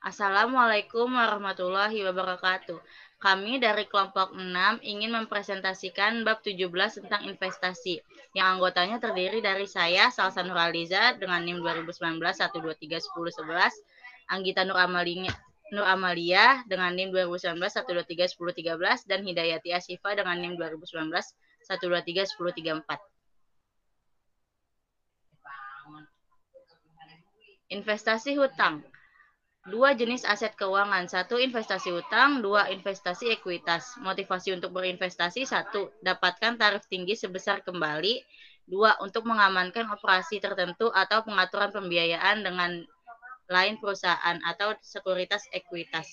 Assalamualaikum warahmatullahi wabarakatuh. Kami dari kelompok 6 ingin mempresentasikan bab 17 tentang investasi, yang anggotanya terdiri dari saya, Salsa Nuraliza, dengan NIM 2019 1231011, Anggita Nur Amalia dengan NIM 2019 1231013, dan Hidayati Asyifa dengan NIM 2019 1231034. Investasi hutang. Dua jenis aset keuangan, satu investasi hutang, dua investasi ekuitas. Motivasi untuk berinvestasi, satu, dapatkan tarif tinggi sebesar kembali, dua, untuk mengamankan operasi tertentu atau pengaturan pembiayaan dengan lain perusahaan atau sekuritas ekuitas.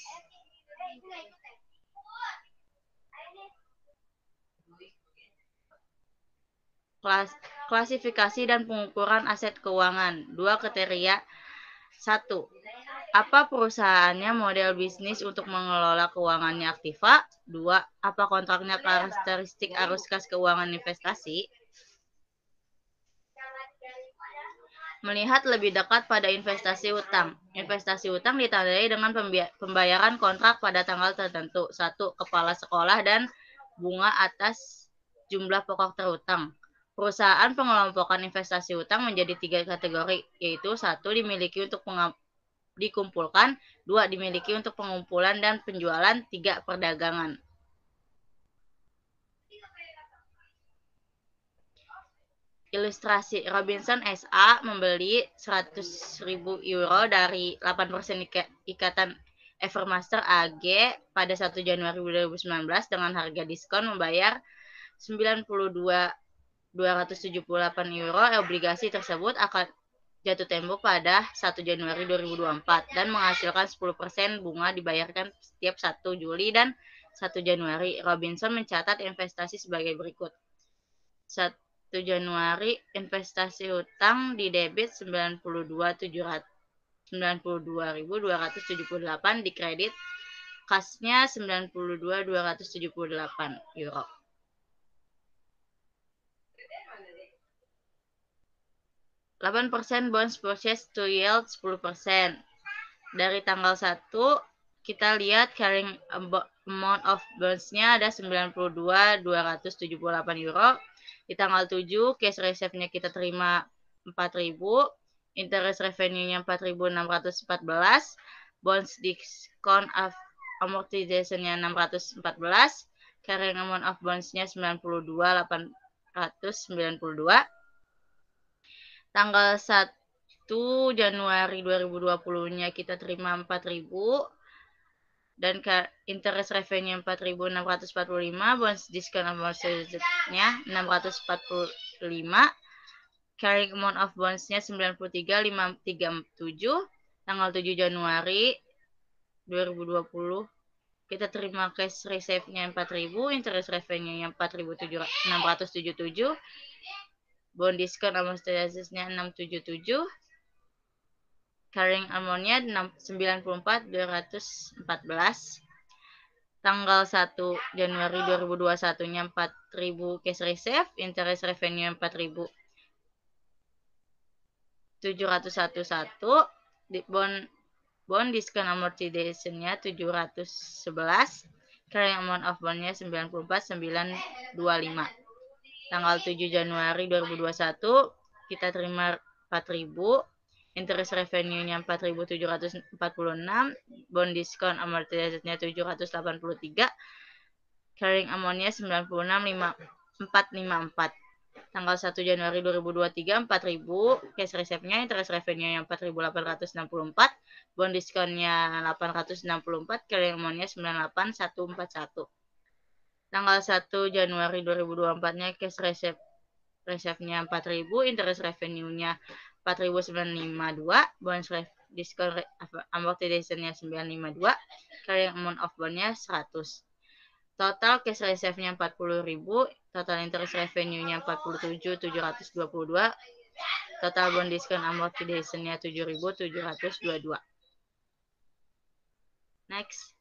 Klasifikasi dan pengukuran aset keuangan, dua kriteria, satu, apa perusahaannya model bisnis untuk mengelola keuangannya aktiva? 2. Apa kontraknya karakteristik arus kas keuangan investasi? Melihat lebih dekat pada investasi utang. Investasi utang ditandai dengan pembayaran kontrak pada tanggal tertentu. 1. Kepala sekolah dan bunga atas jumlah pokok terutang. Perusahaan pengelompokan investasi utang menjadi 3 kategori, yaitu 1. Dimiliki untuk dikumpulkan, 2. Dimiliki untuk pengumpulan dan penjualan, 3. Perdagangan. Ilustrasi, Robinson SA membeli 100.000 euro dari 8% ikatan Evermaster AG pada 1 Januari 2019 dengan harga diskon membayar 92.278 euro. Obligasi tersebut akan jatuh tempo pada 1 Januari 2024 dan menghasilkan 10% bunga dibayarkan setiap 1 Juli dan 1 Januari. Robinson mencatat investasi sebagai berikut. 1 Januari, investasi hutang di debit 92.278, di kredit kasnya 92.278 euro. %, bonds purchase to yield 10%. Dari tanggal 1 kita lihat carrying amount of bonds-nya ada 92.278 euro. Di tanggal 7 cash reserve-nya kita terima 4.000, interest revenue-nya 4.614, bonds discount of amortization-nya 614, carrying amount of bonds-nya 92.892. Tanggal 1 Januari 2020-nya kita terima 4.000 dan interest revenue 4.645, bonds discount amortization-nya 645, carrying amount of bonds-nya 93.537. Tanggal 7 Januari 2020 kita terima cash reserve-nya 4.000, interest revenue-nya 4.677, bond discount amortization-nya 677, carrying amount-nya 94.214. Tanggal 1 Januari 2021-nya 4.000 cash reserve, interest revenue 4.711, bond discount amortization-nya 711, carrying amount of bond-nya 94.925. Tanggal 7 Januari 2021 kita terima 4.000, interest revenue-nya 4.746, bond discount amortization-nya 783, carrying amount-nya 96.454. Tanggal 1 Januari 2023 4.000 cash reserve-nya, interest revenue-nya 4.864, bond discount-nya 864, carrying amount-nya 98.141. Tanggal 1 Januari 2024-nya cash reserve-nya 4.000, interest revenue-nya 4.952, bonds discount amortization-nya 952, carrying amount of bond-nya 100. Total cash reserve-nya 40.000, total interest revenue-nya 47.722, total bond discount amortization-nya 7.722. Next.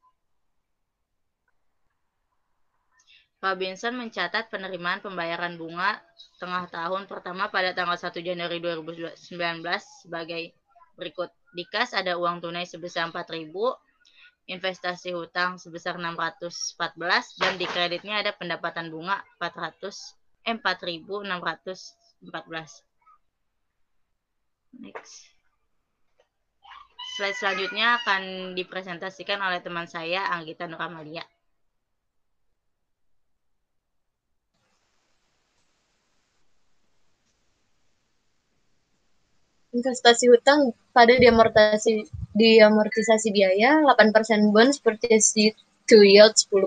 Robinson mencatat penerimaan pembayaran bunga tengah tahun pertama pada tanggal 1 Januari 2019 sebagai berikut. Di kas ada uang tunai sebesar 4.000, investasi hutang sebesar 614, dan di kreditnya ada pendapatan bunga 4.614. Next. Slide selanjutnya akan dipresentasikan oleh teman saya, Anggita Nuramalia. Investasi hutang pada diamortisasi biaya, 8% bonds purchase to yield 10%.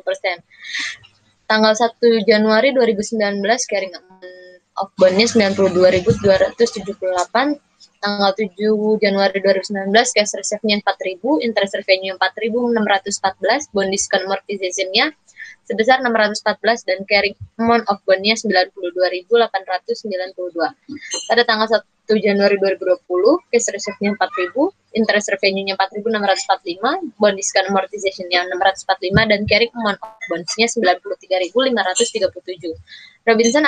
Tanggal 1 Januari 2019 carrying amount of bondnya 92.278. Tanggal 7 Januari 2019 cash reserve-nya 4.000, interest revenue 4.614, bond discount amortization-nya sebesar 614 dan carrying amount of bond-nya 92.892. Pada tanggal 1 Januari 2020, cash reserve-nya 4.000, interest revenue-nya 4.645, bond discount amortization-nya 645, dan carrying amount of bonds-nya 93.537. Robinson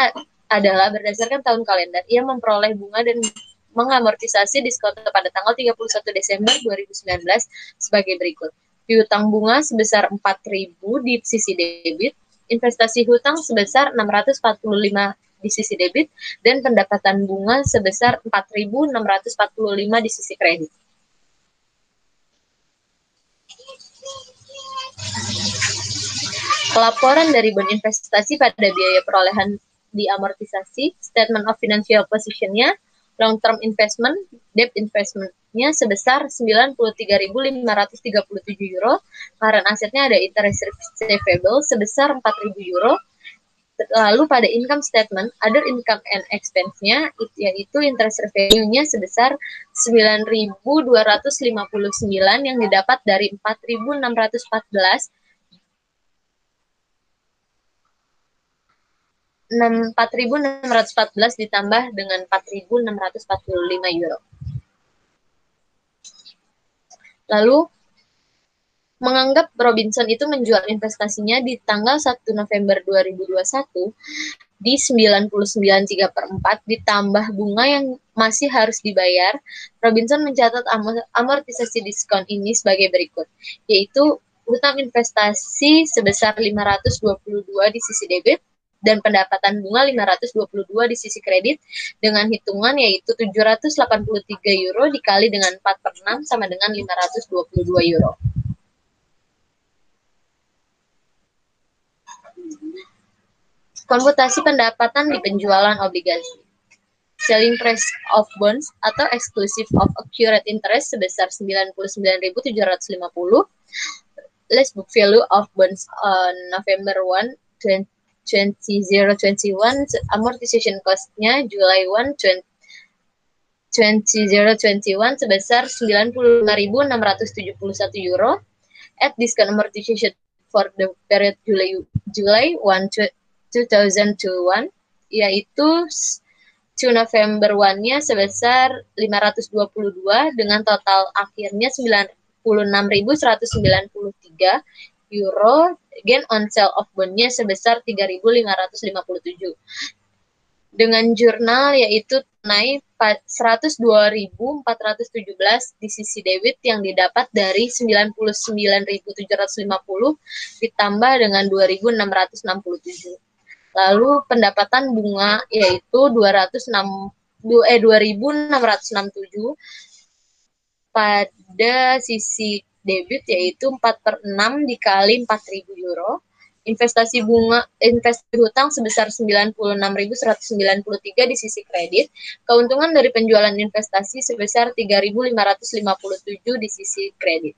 adalah berdasarkan tahun kalender, ia memperoleh bunga dan mengamortisasi diskon pada tanggal 31 Desember 2019 sebagai berikut. Piutang bunga sebesar 4.000 di sisi debit, investasi hutang sebesar 645 di sisi debit, dan pendapatan bunga sebesar 4.645 di sisi kredit. Pelaporan dari bond investasi pada biaya perolehan diamortisasi, statement of financial position-nya, long-term investment, debt investment-nya sebesar 93.537 euro, current asset-nya ada interest receivable sebesar 4.000 euro, lalu pada income statement, other income and expense-nya, yaitu interest revenue-nya sebesar 9.259 yang didapat dari 4.614 ditambah dengan 4.645 euro. Lalu, menganggap Robinson itu menjual investasinya di tanggal 1 November 2021 di 99.3/4 ditambah bunga yang masih harus dibayar, Robinson mencatat amortisasi diskon ini sebagai berikut, yaitu hutang investasi sebesar 522 di sisi debit, dan pendapatan bunga 522 di sisi kredit dengan hitungan yaitu 783 euro dikali dengan 4/6 sama dengan 522 euro. Komputasi pendapatan di penjualan obligasi. Selling price of bonds atau exclusive of accrued interest sebesar 99.750, less book value of bonds on November 1, 2021, amortization cost-nya July 1, 2021 sebesar 95.671 euro, at discount amortization for the period July 1, 2021, yaitu 2 November 1-nya sebesar 522 dengan total akhirnya 96.193 euro, gain on sale of bond-nya sebesar 3.557. Dengan jurnal yaitu tunai 102.417 di sisi debit yang didapat dari 99.750 ditambah dengan 2.667. Lalu pendapatan bunga yaitu 2.667 pada sisi debit yaitu 4/6 dikali 4.000 euro. Investasi hutang sebesar 96.193 di sisi kredit. Keuntungan dari penjualan investasi sebesar 3.557 di sisi kredit.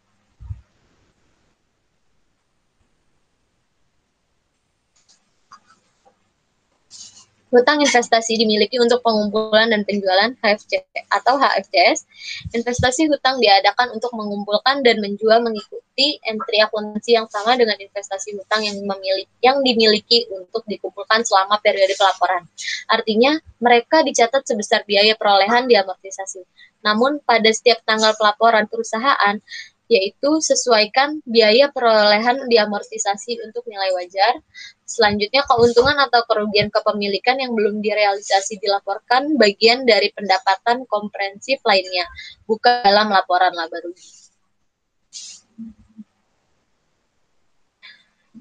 Hutang investasi dimiliki untuk pengumpulan dan penjualan HFC atau HFCS. Investasi hutang diadakan untuk mengumpulkan dan menjual mengikuti entry akuntansi yang sama dengan investasi hutang yang dimiliki untuk dikumpulkan selama periode pelaporan. Artinya, mereka dicatat sebesar biaya perolehan diamortisasi. Namun, pada setiap tanggal pelaporan perusahaan yaitu sesuaikan biaya perolehan diamortisasi untuk nilai wajar. Selanjutnya, keuntungan atau kerugian kepemilikan yang belum direalisasi dilaporkan bagian dari pendapatan komprehensif lainnya, bukan dalam laporan laba rugi.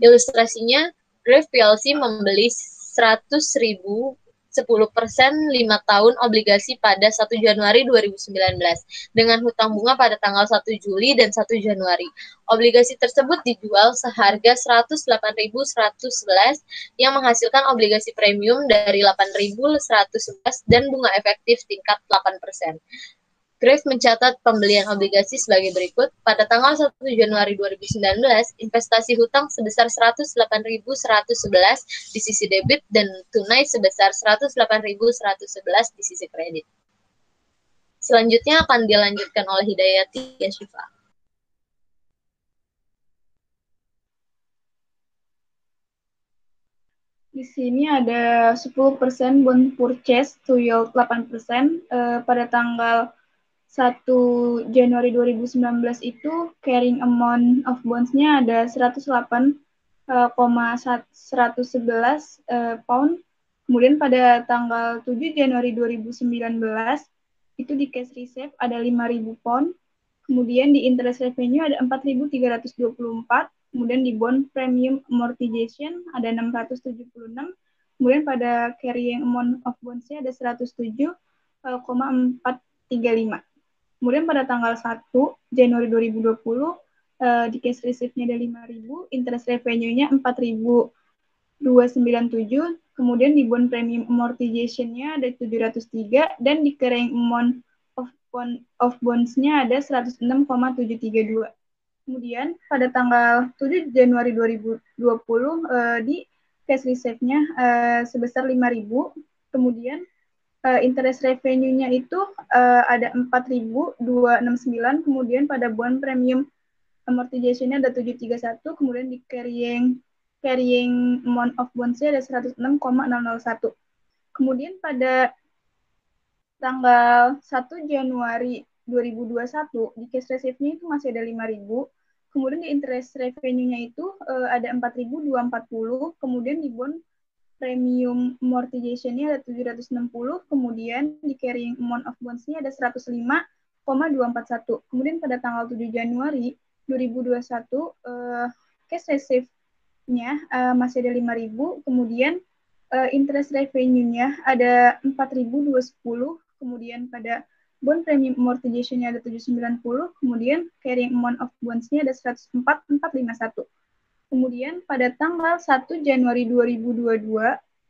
Ilustrasinya, Drive PLC membeli 100.000 10% 5 tahun obligasi pada 1 Januari 2019 dengan hutang bunga pada tanggal 1 Juli dan 1 Januari. Obligasi tersebut dijual seharga 108.111 yang menghasilkan obligasi premium dari 8.111 dan bunga efektif tingkat 8%. Graves mencatat pembelian obligasi sebagai berikut. Pada tanggal 1 Januari 2019, investasi hutang sebesar 108.111 di sisi debit dan tunai sebesar 108.111 di sisi kredit. Selanjutnya akan dilanjutkan oleh Hidayati ya Syifa. Di sini ada 10% bond purchase to yield 8%. Pada tanggal 1 Januari 2019 itu carrying amount of bonds-nya ada 108,111 pound. Kemudian pada tanggal 7 Januari 2019 itu di cash reserve ada 5.000 pound. Kemudian di interest revenue ada 4.324. Kemudian di bond premium amortization ada 676. Kemudian pada carrying amount of bonds-nya ada 107,435. Kemudian pada tanggal 1 Januari 2020 di cash receipt-nya ada 5.000, interest revenue-nya 4.297, kemudian di bond premium amortization-nya ada 703 dan di carrying amount of bonds-nya ada 106,732. Kemudian pada tanggal 7 Januari 2020 di cash reserve-nya sebesar 5.000. Kemudian interest revenue-nya itu ada 4.269. Kemudian pada bond premium amortization-nya ada 731. Kemudian di carrying amount of bonds-nya ada 106,001. Kemudian pada tanggal 1 Januari 2021 di cash reserve-nya itu masih ada 5.000. Kemudian di interest revenue-nya itu ada 4.240. Kemudian di bond premium amortization-nya ada 760. Kemudian di carrying amount of bonds-nya ada 105,241. Kemudian pada tanggal 7 Januari 2021 cash reserve-nya masih ada 5.000. Kemudian interest revenue-nya ada 4.210. Kemudian pada bond premium amortization-nya ada 790, kemudian carrying amount of bonds-nya ada 104,451. Kemudian pada tanggal 1 Januari 2022,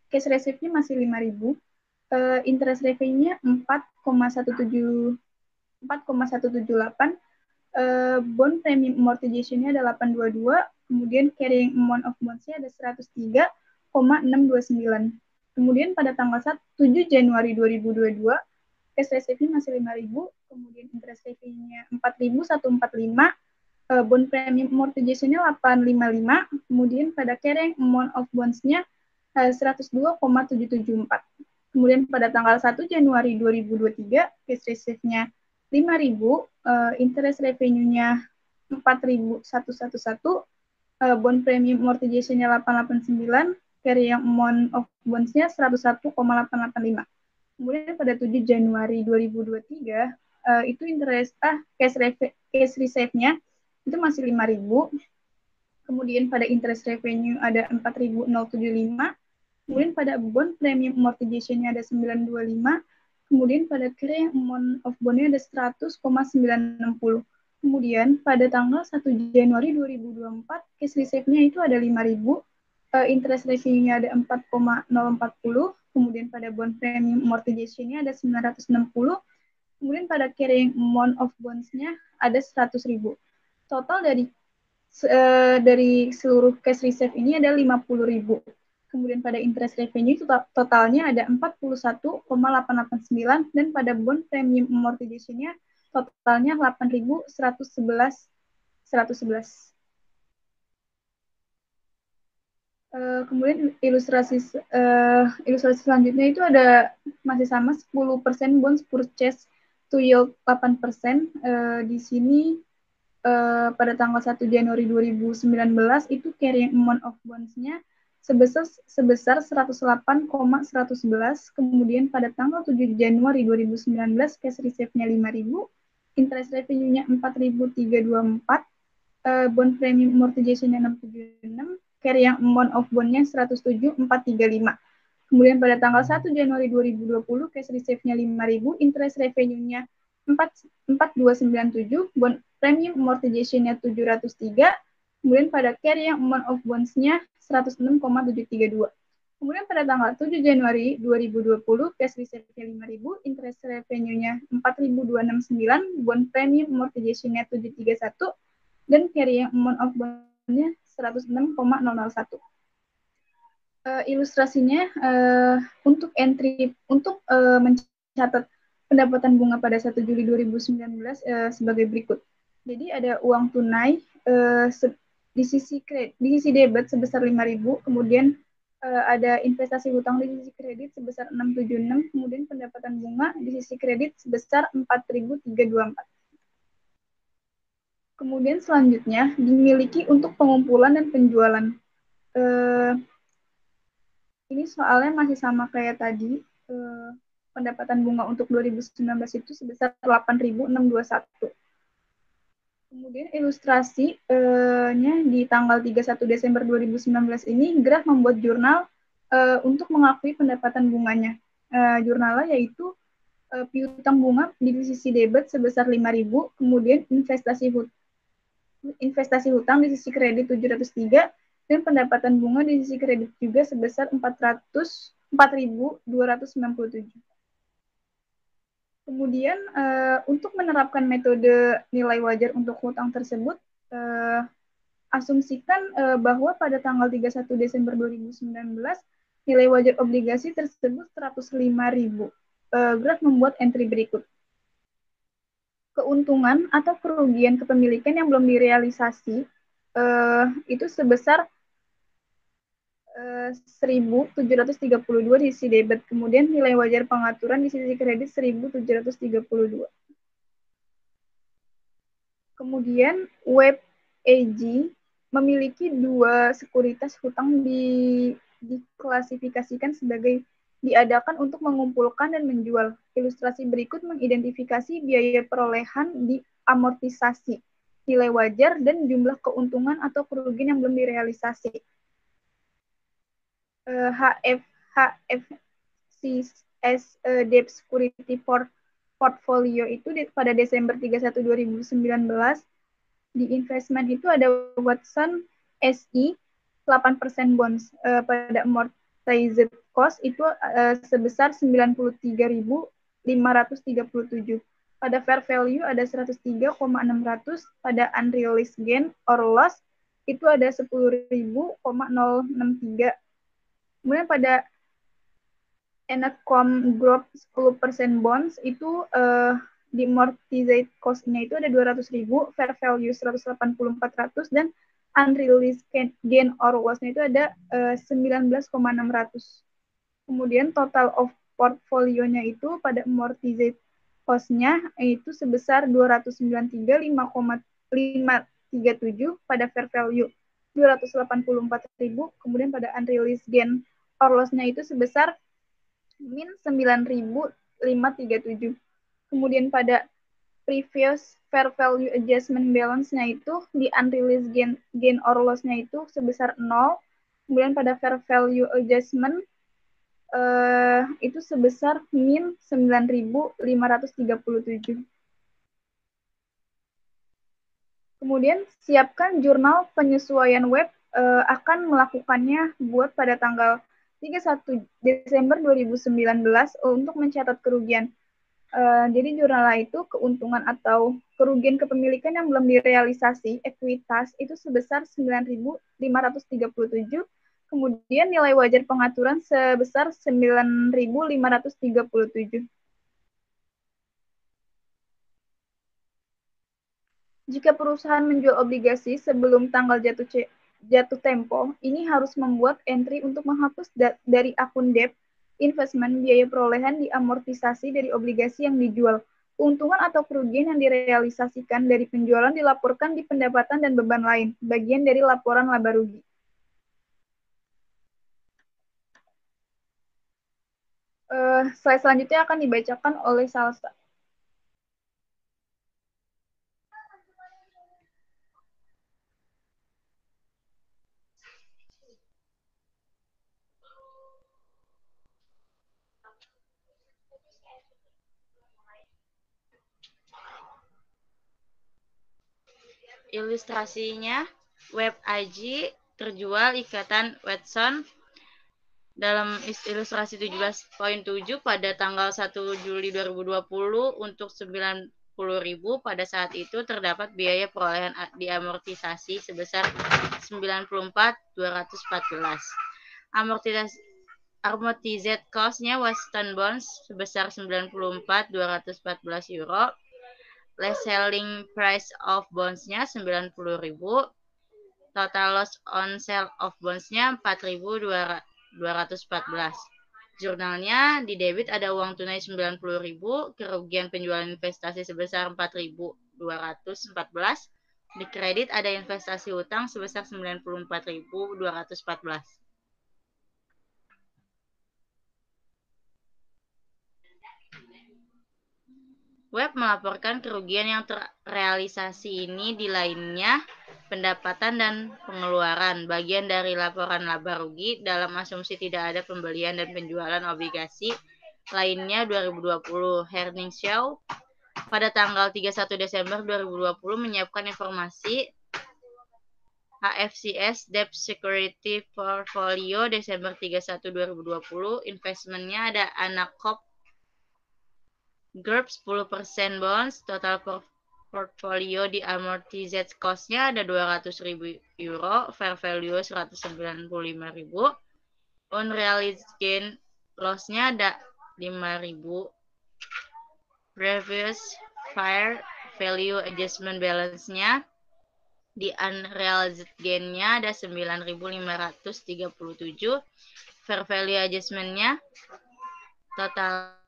cash reserve-nya masih 5.000, interest revenue-nya 4,178, bond premium amortization-nya ada 822, kemudian carrying amount of bonds-nya ada 103,629. Kemudian pada tanggal 7 Januari 2022, cash reserve-nya masih 5.000, kemudian interest revenue-nya 4.145, bond premium amortization-nya 855, kemudian pada carrying amount of bonds-nya 102,774. Kemudian pada tanggal 1 Januari 2023, cash reserve-nya 5.000, interest revenue-nya 4.111, bond premium amortization-nya 889, carrying amount of bonds-nya 101,885. Kemudian pada 7 Januari 2023 itu cash reserve-nya itu masih 5.000. Kemudian pada interest revenue ada 4.075. Kemudian pada bond premium amortization-nya ada 925. Kemudian pada carrying amount of bond-nya ada 100,960. Kemudian pada tanggal 1 Januari 2024 cash reserve-nya itu ada 5.000. Interest revenue-nya ada 4,040. Kemudian pada bond premium amortization-nya ada 960, kemudian pada carrying amount of bonds-nya ada 100.000. Total dari seluruh cash reserve ini ada 50.000. Kemudian pada interest revenue totalnya ada 41,889 dan pada bond premium amortization-nya totalnya 8.111. Kemudian ilustrasi selanjutnya itu ada masih sama 10% bonds purchase to yield 8%. Di sini pada tanggal 1 Januari 2019 itu carrying amount of bonds-nya sebesar 108,111, kemudian pada tanggal 7 Januari 2019 cash reserve-nya 5.000, interest revenue-nya 4.324, bond premium amortization-nya 676, carrying amount of bond-nya 107,435. Kemudian pada tanggal 1 Januari 2020 cash reserve-nya 5.000, interest revenue-nya 4297, bond premium amortization-nya 703, kemudian pada carrying amount of bonds-nya 106,732. Kemudian pada tanggal 7 Januari 2020, cash reserve-nya 5.000, interest revenue-nya 4.269, bond premium amortization-nya 731, dan carrying amount of bond-nya 106,001. Ilustrasinya untuk mencatat pendapatan bunga pada 1 Juli 2019 sebagai berikut. Jadi ada uang tunai di sisi debit sebesar 5.000, kemudian ada investasi hutang di sisi kredit sebesar 676, kemudian pendapatan bunga di sisi kredit sebesar 4.324. Kemudian selanjutnya dimiliki untuk pengumpulan dan penjualan. Ini soalnya masih sama kayak tadi. Pendapatan bunga untuk 2019 itu sebesar 8.621. Kemudian ilustrasinya di tanggal 31 Desember 2019 ini Graf membuat jurnal untuk mengakui pendapatan bunganya. Jurnalnya yaitu piutang bunga di sisi debit sebesar 5.000, kemudian investasi hutang di sisi kredit 703, dan pendapatan bunga di sisi kredit juga sebesar 4.297. Kemudian untuk menerapkan metode nilai wajar untuk hutang tersebut, asumsikan bahwa pada tanggal 31 Desember 2019 nilai wajar obligasi tersebut 105.000. Graf membuat entry berikut. Keuntungan atau kerugian kepemilikan yang belum direalisasi itu sebesar 1.732 di sisi debit, kemudian nilai wajar pengaturan di sisi kredit 1.732. Kemudian WebAG memiliki dua sekuritas hutang diklasifikasikan sebagai diadakan untuk mengumpulkan dan menjual. Ilustrasi berikut mengidentifikasi biaya perolehan di amortisasi, nilai wajar, dan jumlah keuntungan atau kerugian yang belum direalisasi. HFCS Debt Security Portfolio itu pada Desember 31 2019 di investment itu ada Watson SE 8% bonds pada amortized cost itu sebesar 93.537. Pada fair value ada 103,600, pada unrealized gain or loss itu ada 10.063. Kemudian pada Enacom Group 10% bonds itu di amortized cost-nya itu ada 200.000, fair value 184.400, dan unrealized gain or loss-nya itu ada 19.600. Kemudian total of portfolio-nya itu pada amortized cost-nya itu sebesar 293.537, pada fair value 284.000, kemudian pada unrealized gain or loss-nya itu sebesar min 9.537. Kemudian pada previous fair value adjustment balance-nya itu di unrealized gain or loss-nya itu sebesar 0. Kemudian pada fair value adjustment itu sebesar min 9.537. Kemudian siapkan jurnal penyesuaian web akan melakukannya buat pada tanggal 31 Desember 2019 untuk mencatat kerugian. Jadi jurnal itu keuntungan atau kerugian kepemilikan yang belum direalisasi, ekuitas, itu sebesar 9.537. Kemudian nilai wajar pengaturan sebesar 9.537. Jika perusahaan menjual obligasi sebelum tanggal jatuh tempo, ini harus membuat entry untuk menghapus dari akun debt investment biaya perolehan di amortisasi dari obligasi yang dijual. Keuntungan atau kerugian yang direalisasikan dari penjualan dilaporkan di pendapatan dan beban lain, bagian dari laporan laba rugi. Slide selanjutnya akan dibacakan oleh Salsa. Ilustrasinya, web AJ terjual ikatan Watson dalam ilustrasi 17.7 pada tanggal 1 Juli 2020 untuk 90.000. Pada saat itu terdapat biaya perolehan diamortisasi sebesar 94.214. Amortized cost-nya Western Bonds sebesar 94.214 euro. Less selling price of bonds-nya 90.000. Total loss on sale of bonds-nya 4.214. Jurnalnya di debit ada uang tunai 90.000, kerugian penjualan investasi sebesar 4.214. Di kredit ada investasi utang sebesar 94.214. Web melaporkan kerugian yang terrealisasi ini di lainnya, pendapatan dan pengeluaran, bagian dari laporan laba rugi dalam asumsi tidak ada pembelian dan penjualan obligasi lainnya 2020. Earnings Show pada tanggal 31 Desember 2020 menyiapkan informasi HFCS Debt Security Portfolio Desember 31 2020. Investmentnya ada Anacop Group 10% bonds, total portfolio di amortized cost-nya ada 200.000 euro, fair value 195.000, unrealized gain loss-nya ada 5.000, previous fair value adjustment balance-nya di unrealized gain-nya ada 9.537, fair value adjustment-nya total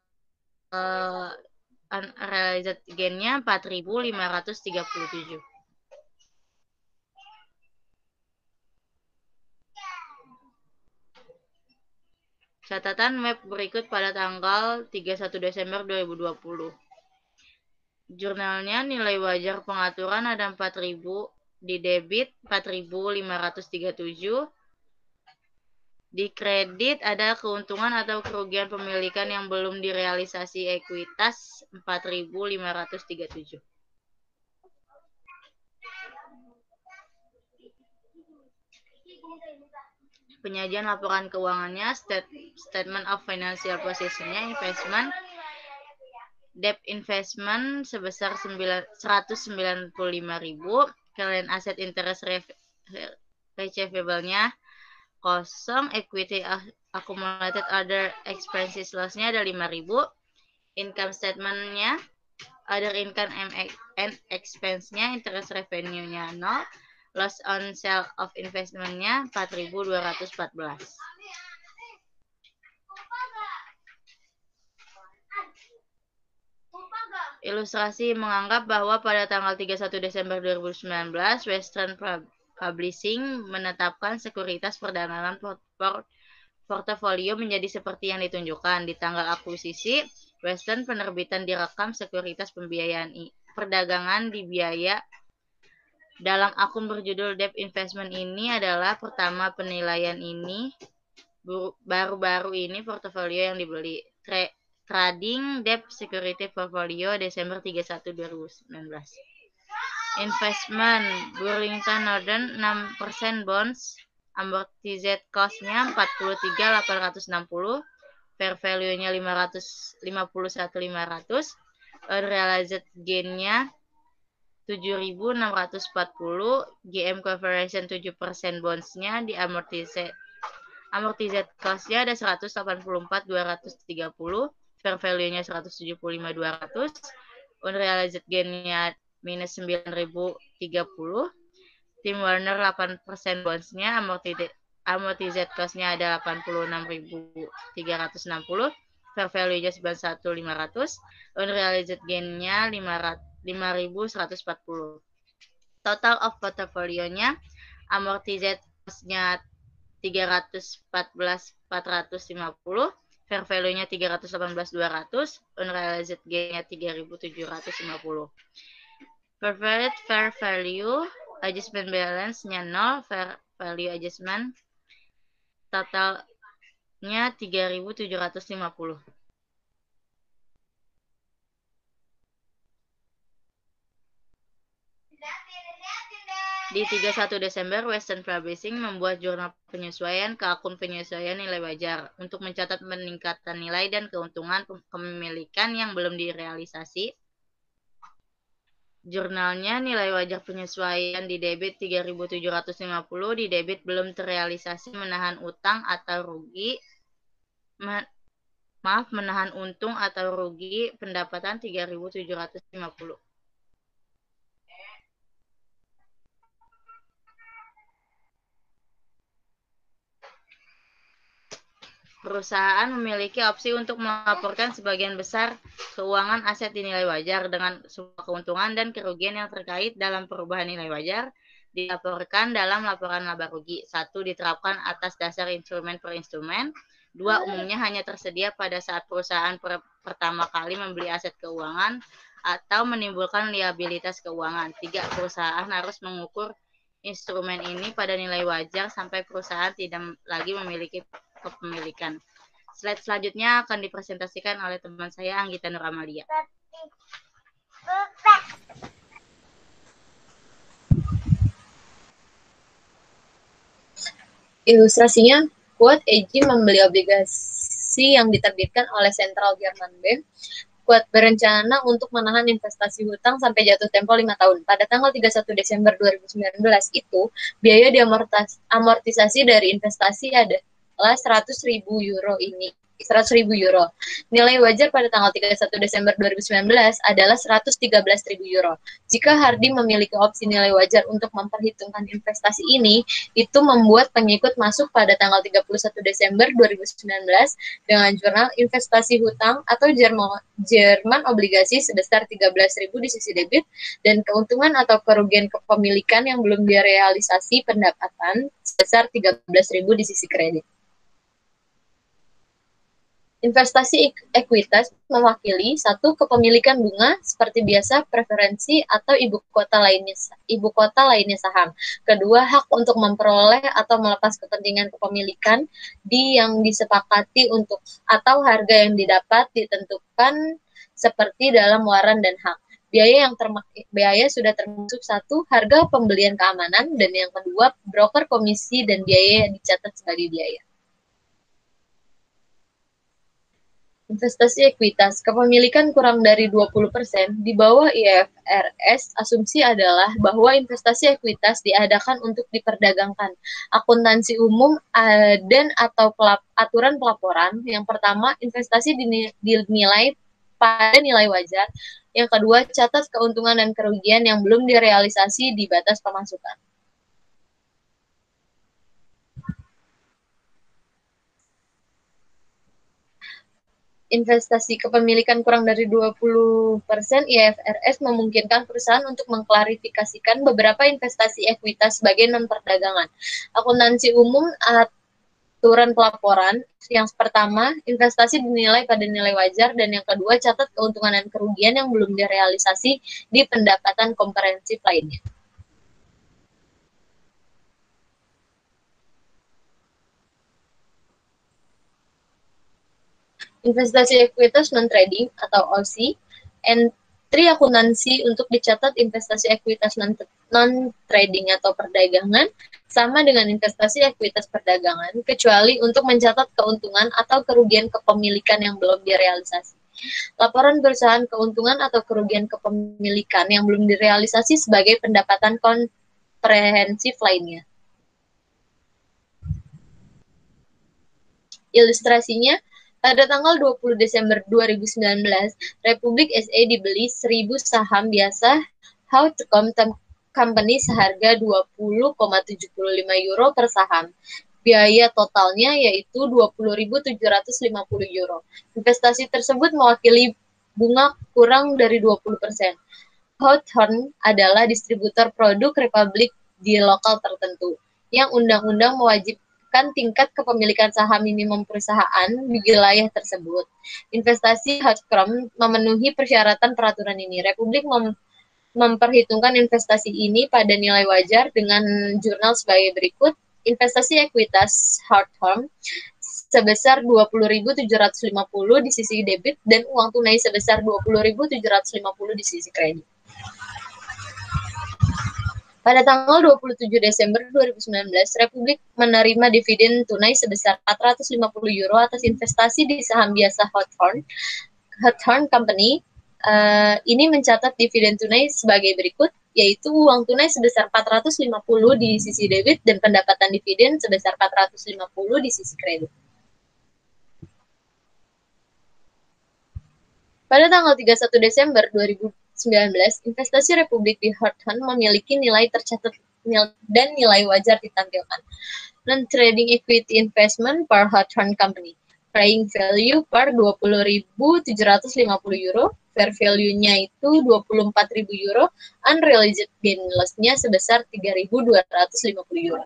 unrealized gain-nya 4.537. Catatan web berikut pada tanggal 31 Desember 2020. Jurnalnya nilai wajar pengaturan ada 4.000, di debit 4.537. Di kredit ada keuntungan atau kerugian pemilikan yang belum direalisasi ekuitas 4.537. Penyajian laporan keuangannya, statement of financial position-nya, investment, debt investment sebesar 195.000, current asset interest receivable-nya kosong, equity accumulated other expenses loss-nya ada 5.000, income statement-nya, other income and expense-nya, interest revenue-nya 0, loss on sale of investment-nya 4.214. Ilustrasi menganggap bahwa pada tanggal 31 Desember 2019, Western Publishing menetapkan sekuritas perdagangan portofolio menjadi seperti yang ditunjukkan. Di tanggal akuisisi, Western penerbitan direkam sekuritas pembiayaan perdagangan dibiaya dalam akun berjudul Debt Investment ini adalah pertama penilaian ini baru-baru ini portofolio yang dibeli. Trading Debt Security Portfolio Desember 31 2019. Investment Burlington Northern 6% bonds, amortized cost-nya 43.860, fair value-nya 51.500, unrealized gain-nya 7.640, GM Corporation 7% bonds-nya di amortized cost-nya ada 184.230, fair value-nya 175.200, unrealized gain-nya minus 9.030, Tim Warner 8% bonds-nya, amortized cost-nya ada 86.360, fair value-nya 91.500, unrealized gain-nya 5.140. Total of portfolio-nya, amortized cost-nya 314.450, fair value-nya 318.200, unrealized gain-nya 3.750. Preferred fair value adjustment balance-nya 0, fair value adjustment totalnya 3.750. Di 31 Desember, Western Publishing membuat jurnal penyesuaian ke akun penyesuaian nilai wajar untuk mencatat peningkatan nilai dan keuntungan kepemilikan yang belum direalisasi. Jurnalnya nilai wajar penyesuaian di debit 3.750, di debit belum terrealisasi menahan utang atau rugi, menahan untung atau rugi pendapatan 3.750. Perusahaan memiliki opsi untuk melaporkan sebagian besar keuangan aset dinilai wajar dengan semua keuntungan dan kerugian yang terkait dalam perubahan nilai wajar dilaporkan dalam laporan laba rugi. 1. Diterapkan atas dasar instrumen per instrumen. 2. Umumnya hanya tersedia pada saat perusahaan pertama kali membeli aset keuangan atau menimbulkan liabilitas keuangan. 3. Perusahaan harus mengukur instrumen ini pada nilai wajar sampai perusahaan tidak lagi memiliki kepemilikan. Slide selanjutnya akan dipresentasikan oleh teman saya Anggita Nur Amalia. Ilustrasinya, Kuat AG membeli obligasi yang diterbitkan oleh Central German Bank. Kuat berencana untuk menahan investasi hutang sampai jatuh tempo 5 tahun. Pada tanggal 31 Desember 2019 itu, biaya amortisasi dari investasi adalah 100.000 euro ini. 100.000 euro. Nilai wajar pada tanggal 31 Desember 2019 adalah 113.000 euro. Jika Hardy memiliki opsi nilai wajar untuk memperhitungkan investasi ini, itu membuat pengikut masuk pada tanggal 31 Desember 2019 dengan jurnal investasi hutang atau Jerman obligasi sebesar 13.000 di sisi debit dan keuntungan atau kerugian kepemilikan yang belum direalisasi pendapatan sebesar 13.000 di sisi kredit. Investasi ekuitas mewakili 1. Kepemilikan bunga seperti biasa preferensi atau ibu kota lainnya saham. 2. Hak untuk memperoleh atau melepas kepentingan kepemilikan yang disepakati untuk atau harga yang didapat ditentukan seperti dalam waran dan hak. Biaya sudah termasuk 1. Harga pembelian keamanan dan yang kedua broker komisi dan biaya yang dicatat sebagai biaya. Investasi ekuitas, kepemilikan kurang dari 20%, di bawah IFRS, asumsi adalah bahwa investasi ekuitas diadakan untuk diperdagangkan. Akuntansi umum dan atau aturan pelaporan, yang pertama, investasi dinilai pada nilai wajar, yang kedua, catat keuntungan dan kerugian yang belum direalisasi di batas pemasukan. Investasi kepemilikan kurang dari 20%, IFRS memungkinkan perusahaan untuk mengklarifikasikan beberapa investasi ekuitas sebagai non-perdagangan. Akuntansi umum aturan pelaporan, yang pertama, investasi dinilai pada nilai wajar, dan yang kedua, catat keuntungan dan kerugian yang belum direalisasi di pendapatan komprehensif lainnya. Investasi ekuitas non-trading atau OC, entry akuntansi untuk dicatat investasi ekuitas non-trading atau perdagangan sama dengan investasi ekuitas perdagangan, kecuali untuk mencatat keuntungan atau kerugian kepemilikan yang belum direalisasi. Laporan perusahaan keuntungan atau kerugian kepemilikan yang belum direalisasi sebagai pendapatan komprehensif lainnya. Ilustrasinya, pada tanggal 20 Desember 2019, Republik SE dibeli 1.000 saham biasa Houtecom Company seharga 20,75 euro per saham. biaya totalnya yaitu 20.750 euro. Investasi tersebut mewakili bunga kurang dari 20%. Hawthorne adalah distributor produk Republik di lokal tertentu, yang undang-undang mewajibkan tingkat kepemilikan saham minimum perusahaan di wilayah tersebut. Investasi Hawthorne memenuhi persyaratan peraturan ini. Republik memperhitungkan investasi ini pada nilai wajar dengan jurnal sebagai berikut. Investasi ekuitas Hawthorne sebesar 20.750 di sisi debit dan uang tunai sebesar 20.750 di sisi kredit. Pada tanggal 27 Desember 2019, Republik menerima dividen tunai sebesar 450 euro atas investasi di saham biasa Hawthorne Company. Ini mencatat dividen tunai sebagai berikut, yaitu uang tunai sebesar 450 di sisi debit dan pendapatan dividen sebesar 450 di sisi kredit. Pada tanggal 31 Desember 2019, investasi Republik di Hawthorne memiliki nilai tercatat dan nilai wajar ditampilkan. Non-trading equity investment per Hawthorne Company. Carrying value per 20.750 euro, fair value-nya itu 24.000 euro, unrealized gain loss-nya sebesar 3.250 euro.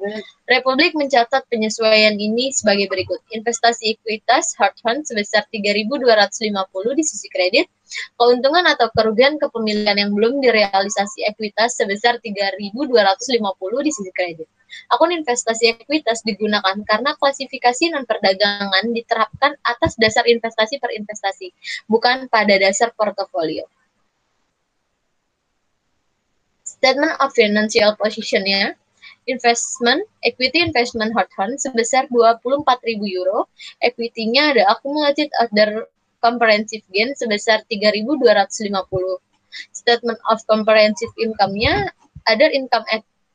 Republik mencatat penyesuaian ini sebagai berikut. Investasi ekuitas Hawthorne sebesar 3.250 di sisi kredit, keuntungan atau kerugian kepemilikan yang belum direalisasi ekuitas sebesar 3.250 di sisi kredit. Akun investasi ekuitas digunakan karena klasifikasi non-perdagangan diterapkan atas dasar investasi per investasi, bukan pada dasar portofolio. Statement of financial position-nya, equity investment Hawthorne sebesar 24.000 euro, equity-nya ada accumulated other comprehensive gain sebesar 3.250. Statement of comprehensive income-nya, other income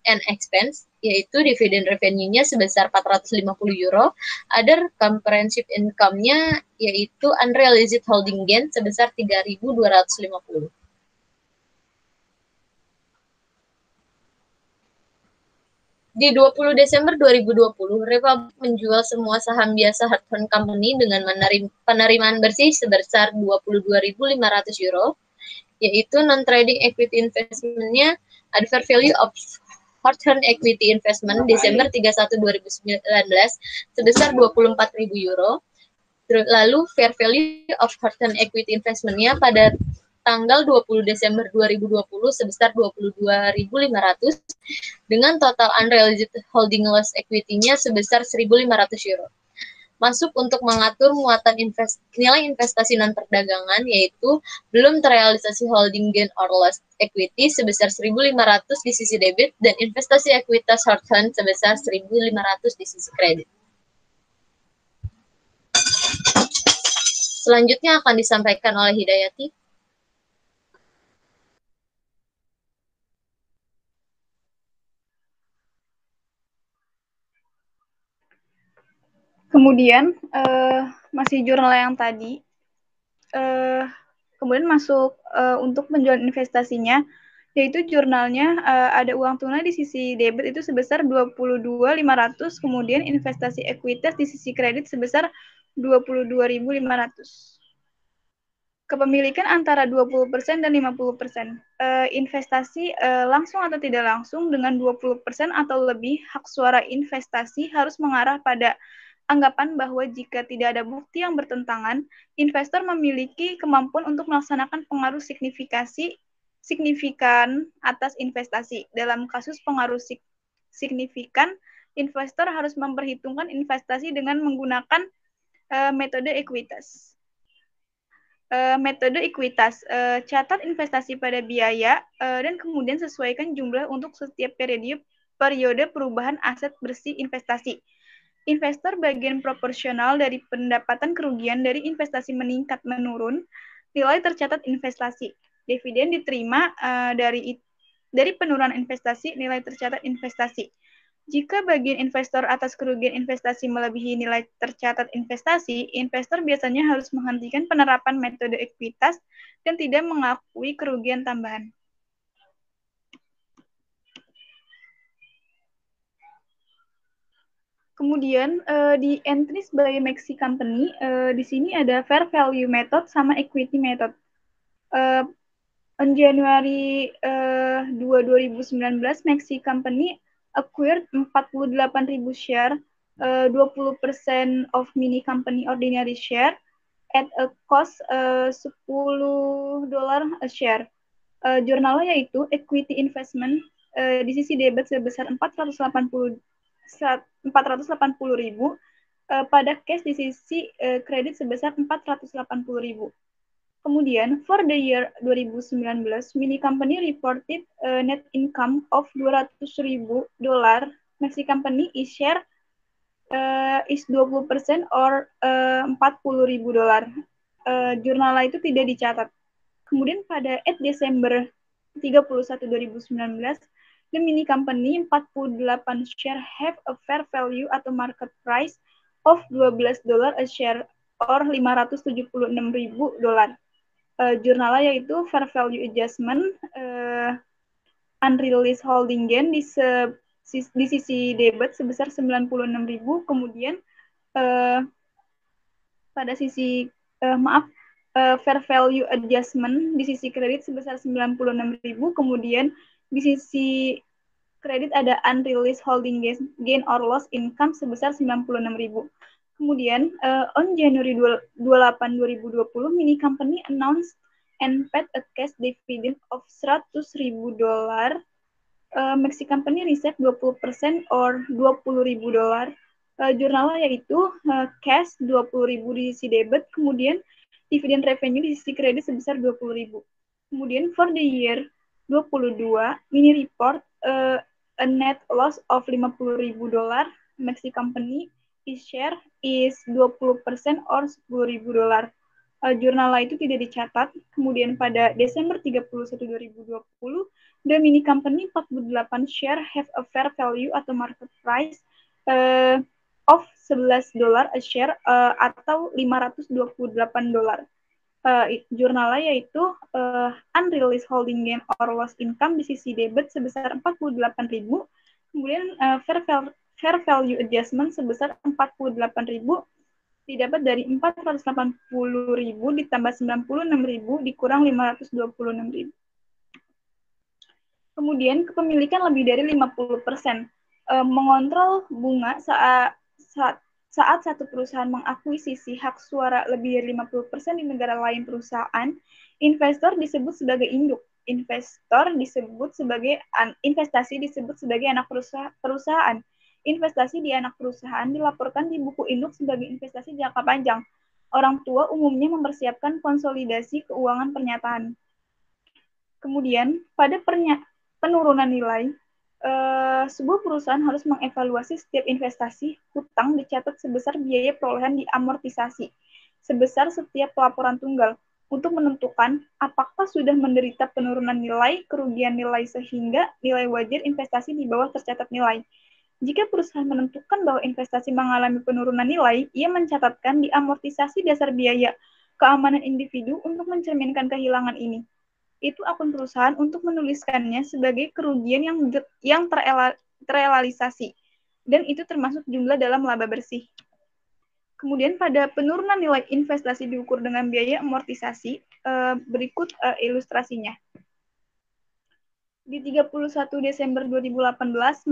and expense, yaitu dividen revenue-nya sebesar 450 euro, other comprehensive income-nya yaitu unrealized holding gain sebesar 3.250. Di 20 Desember 2020, Republik menjual semua saham biasa Hawthorne Company dengan penerimaan bersih sebesar 22.500 euro, yaitu non-trading equity investment-nya ada fair value of Hawthorne Equity Investment Desember 31 2019 sebesar 24.000 euro. Lalu fair value of Hawthorne Equity Investment-nya pada tanggal 20 Desember 2020 sebesar 22.500 dengan total unrealized holding loss equity-nya sebesar 1.500 euro. Masuk untuk mengatur muatan nilai investasi non-perdagangan, yaitu belum terrealisasi holding gain or loss equity sebesar 1.500 di sisi debit dan investasi ekuitas Hawthorne sebesar 1.500 di sisi kredit. Selanjutnya akan disampaikan oleh Hidayati. Kemudian masih jurnal yang tadi, kemudian masuk untuk penjualan investasinya, yaitu jurnalnya ada uang tunai di sisi debit itu sebesar 22.500, kemudian investasi ekuitas di sisi kredit sebesar 22.500. Kepemilikan antara 20% dan 50%. Investasi langsung atau tidak langsung dengan 20% atau lebih, hak suara investasi harus mengarah pada anggapan bahwa jika tidak ada bukti yang bertentangan, investor memiliki kemampuan untuk melaksanakan pengaruh signifikan atas investasi. Dalam kasus pengaruh signifikan, investor harus memperhitungkan investasi dengan menggunakan metode ekuitas. Metode ekuitas, catat investasi pada biaya dan kemudian sesuaikan jumlah untuk setiap periode perubahan aset bersih investasi. Investor bagian proporsional dari pendapatan kerugian dari investasi meningkat menurun, nilai tercatat investasi. Dividen diterima dari penurunan investasi, nilai tercatat investasi. Jika bagian investor atas kerugian investasi melebihi nilai tercatat investasi, investor biasanya harus menghentikan penerapan metode ekuitas dan tidak mengakui kerugian tambahan. Kemudian di entries by Maxi Company, di sini ada fair value method sama equity method. On Januari 2, 2019, Maxi Company acquired 48.000 share, 20% of mini company ordinary share at a cost $10 a share. Jurnalnya yaitu equity investment di sisi debit sebesar 480.000 pada cash di sisi kredit sebesar 480.000. Kemudian, for the year 2019, mini company reported net income of $200.000. Maxi company is share is 20% or $40.000. Jurnalnya itu tidak dicatat. Kemudian pada Desember 31, 2019, the mini company 48 share have a fair value atau market price of $12 a share or $576.000. Jurnalnya yaitu fair value adjustment, unrealized holding gain di sisi debit sebesar 96.000, kemudian pada sisi fair value adjustment di sisi kredit sebesar 96.000, kemudian di sisi kredit ada unrealized holding gain or loss income sebesar 96.000. Kemudian, on January 28, 2020, mini company announced and paid a cash dividend of $100.000. Maxi company receive 20% or $20.000. Jurnalnya yaitu cash 20.000 di sisi debit, kemudian dividend revenue di sisi kredit sebesar 20.000. Kemudian for the year 22, mini report a net loss of $50.000. Maxi company is share is 20% or $10.000. Jurnalnya itu tidak dicatat. Kemudian pada Desember 31, 2020, the mini company 48 share have a fair value atau market price of $11 a share atau $528. Jurnalnya yaitu unrealized holding gain or loss income di sisi debit sebesar 48.000, kemudian fair value adjustment sebesar 48.000 didapat dari 480.000 ditambah 96.000 dikurang 526.000. Kemudian kepemilikan lebih dari 50%. Mengontrol bunga saat satu perusahaan mengakuisisi hak suara lebih dari 50% di negara lain perusahaan, investor disebut sebagai induk. Investasi disebut sebagai anak perusahaan. Investasi di anak perusahaan dilaporkan di buku induk sebagai investasi jangka panjang. Orang tua umumnya mempersiapkan konsolidasi keuangan pernyataan. Kemudian, pada penurunan nilai, sebuah perusahaan harus mengevaluasi setiap investasi hutang dicatat sebesar biaya perolehan diamortisasi sebesar setiap pelaporan tunggal untuk menentukan apakah sudah menderita penurunan nilai, kerugian nilai sehingga nilai wajar investasi di bawah tercatat nilai. Jika perusahaan menentukan bahwa investasi mengalami penurunan nilai, ia mencatatkan diamortisasi dasar biaya keamanan individu untuk mencerminkan kehilangan ini. Itu akun perusahaan untuk menuliskannya sebagai kerugian yang terrealisasi, dan itu termasuk jumlah dalam laba bersih. Kemudian pada penurunan nilai investasi diukur dengan biaya amortisasi, berikut ilustrasinya. Di 31 Desember 2018,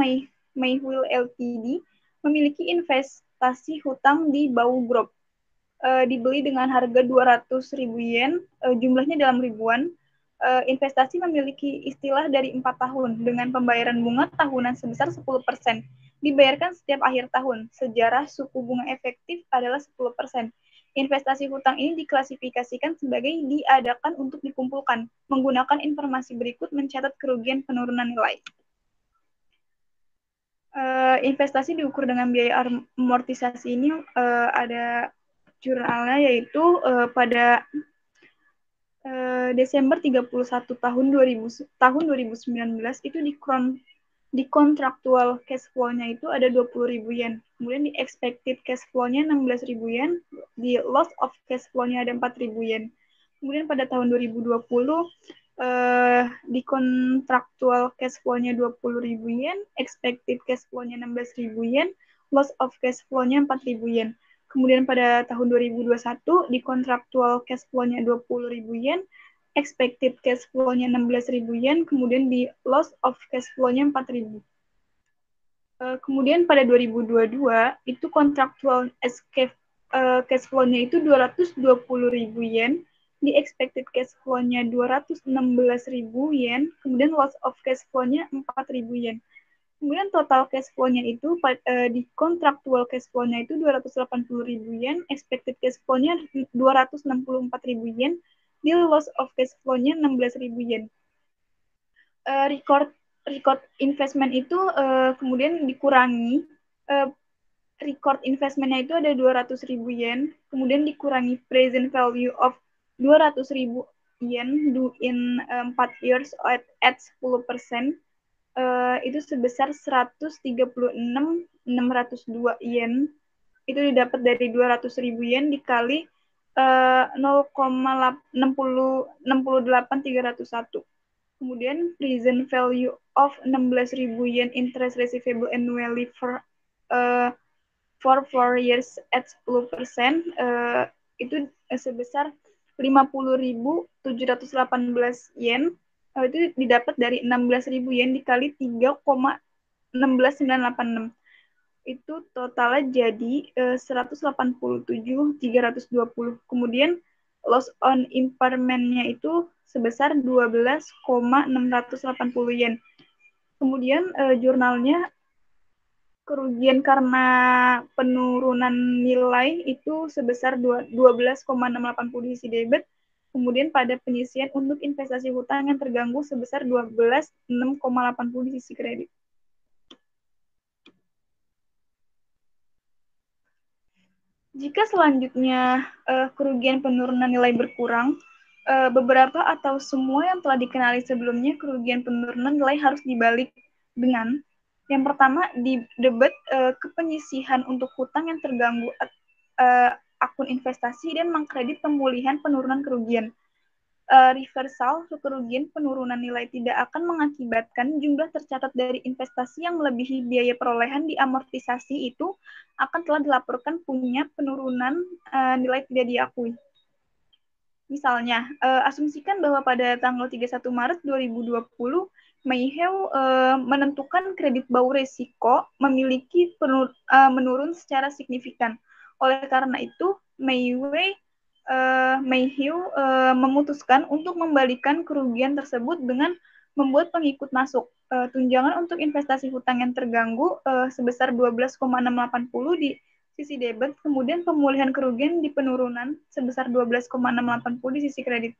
Mayhwil Ltd memiliki investasi hutang di Bau Group. Dibeli dengan harga 200.000 yen, jumlahnya dalam ribuan. Investasi memiliki istilah dari 4 tahun dengan pembayaran bunga tahunan sebesar 10%. Dibayarkan setiap akhir tahun. Sejarah suku bunga efektif adalah 10%. Investasi hutang ini diklasifikasikan sebagai diadakan untuk dikumpulkan. Menggunakan informasi berikut mencatat kerugian penurunan nilai. Investasi diukur dengan biaya amortisasi ini ada jurnalnya, yaitu pada Desember 31 tahun 2019 itu di kontraktual cash flow-nya itu ada 20.000 yen. Kemudian di expected cash flow-nya 16.000 yen, di loss of cash flow-nya ada 4.000 yen. Kemudian pada tahun 2020 di kontraktual cash flow-nya 20.000 yen, expected cash flow-nya 16.000 yen, loss of cash flow-nya 4.000 yen. Kemudian pada tahun 2021 di contractual cash flow-nya 20.000 yen, expected cash flow-nya 16.000 yen, kemudian di loss of cash flow-nya 4.000. Kemudian pada 2022 itu contractual cash flow-nya itu 220.000 yen, di expected cash flow-nya 216.000 yen, kemudian loss of cash flow-nya 4.000 yen. Kemudian total cash flow-nya itu di contractual cash flow-nya itu 280.000 yen, expected cash flow-nya 264.000 yen, di loss of cash flow-nya 16.000 yen. Record investment itu kemudian dikurangi, record investment-nya itu ada 200.000 yen, kemudian dikurangi present value of 200.000 yen in 4 years at 10%, itu sebesar 136.602 yen. Itu didapat dari 200.000 yen dikali 0,68301. Kemudian present value of 16.000 yen interest receivable annually for 4 years at 10%, itu sebesar 50.718 yen. Itu didapat dari 16.000 yen dikali 3,16986. Itu totalnya jadi 187.320. Kemudian loss on impairment-nya itu sebesar 12,680 yen. Kemudian jurnalnya kerugian karena penurunan nilai itu sebesar 12,680 di sisi debit. Kemudian pada penyisian untuk investasi hutang yang terganggu sebesar 12,680 di sisi kredit. Jika selanjutnya kerugian penurunan nilai berkurang, beberapa atau semua yang telah dikenali sebelumnya kerugian penurunan nilai harus dibalik dengan yang pertama di debit kepenyisihan untuk hutang yang terganggu akun investasi dan mengkredit pemulihan penurunan kerugian. Reversal kerugian penurunan nilai tidak akan mengakibatkan jumlah tercatat dari investasi yang melebihi biaya perolehan di amortisasi itu akan telah dilaporkan punya penurunan nilai tidak diakui. Misalnya, asumsikan bahwa pada tanggal 31 Maret 2020, Mayhew menentukan kredit bau risiko memiliki menurun secara signifikan. Oleh karena itu, Mayhew memutuskan untuk membalikan kerugian tersebut dengan membuat pengikut masuk. Tunjangan untuk investasi hutang yang terganggu sebesar 12,680 di sisi debit, kemudian pemulihan kerugian di penurunan sebesar 12,680 di sisi kredit.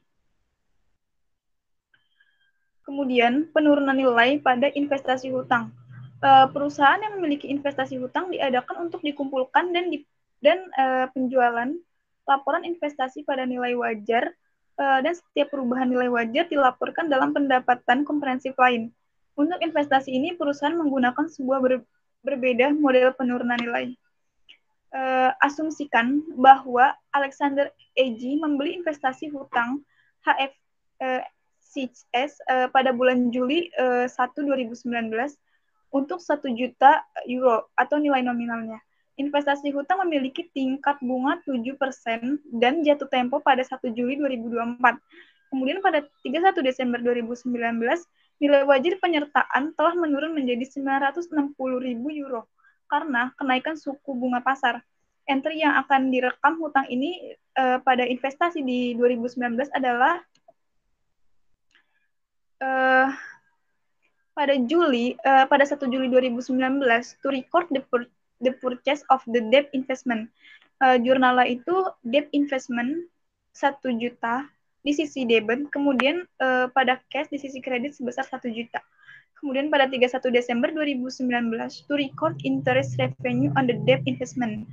Kemudian penurunan nilai pada investasi hutang. Perusahaan yang memiliki investasi hutang diadakan untuk dikumpulkan dan penjualan laporan investasi pada nilai wajar, dan setiap perubahan nilai wajar dilaporkan dalam pendapatan komprehensif lain. Untuk investasi ini, perusahaan menggunakan sebuah berbeda model penurunan nilai. Asumsikan bahwa Alexander Eg membeli investasi hutang HFCS pada bulan Juli 1, 2019 untuk 1 juta euro atau nilai nominalnya. Investasi hutang memiliki tingkat bunga 7% dan jatuh tempo pada 1 Juli 2024. Kemudian pada 31 Desember 2019, nilai wajar penyertaan telah menurun menjadi 960.000 euro karena kenaikan suku bunga pasar. Entry yang akan direkam hutang ini pada investasi di 2019 adalah pada 1 Juli 2019 to record the purchase of the debt investment. Jurnalnya itu debt investment 1 juta di sisi debit, kemudian pada cash di sisi kredit sebesar 1 juta. Kemudian pada 31 Desember 2019 to record interest revenue on the debt investment.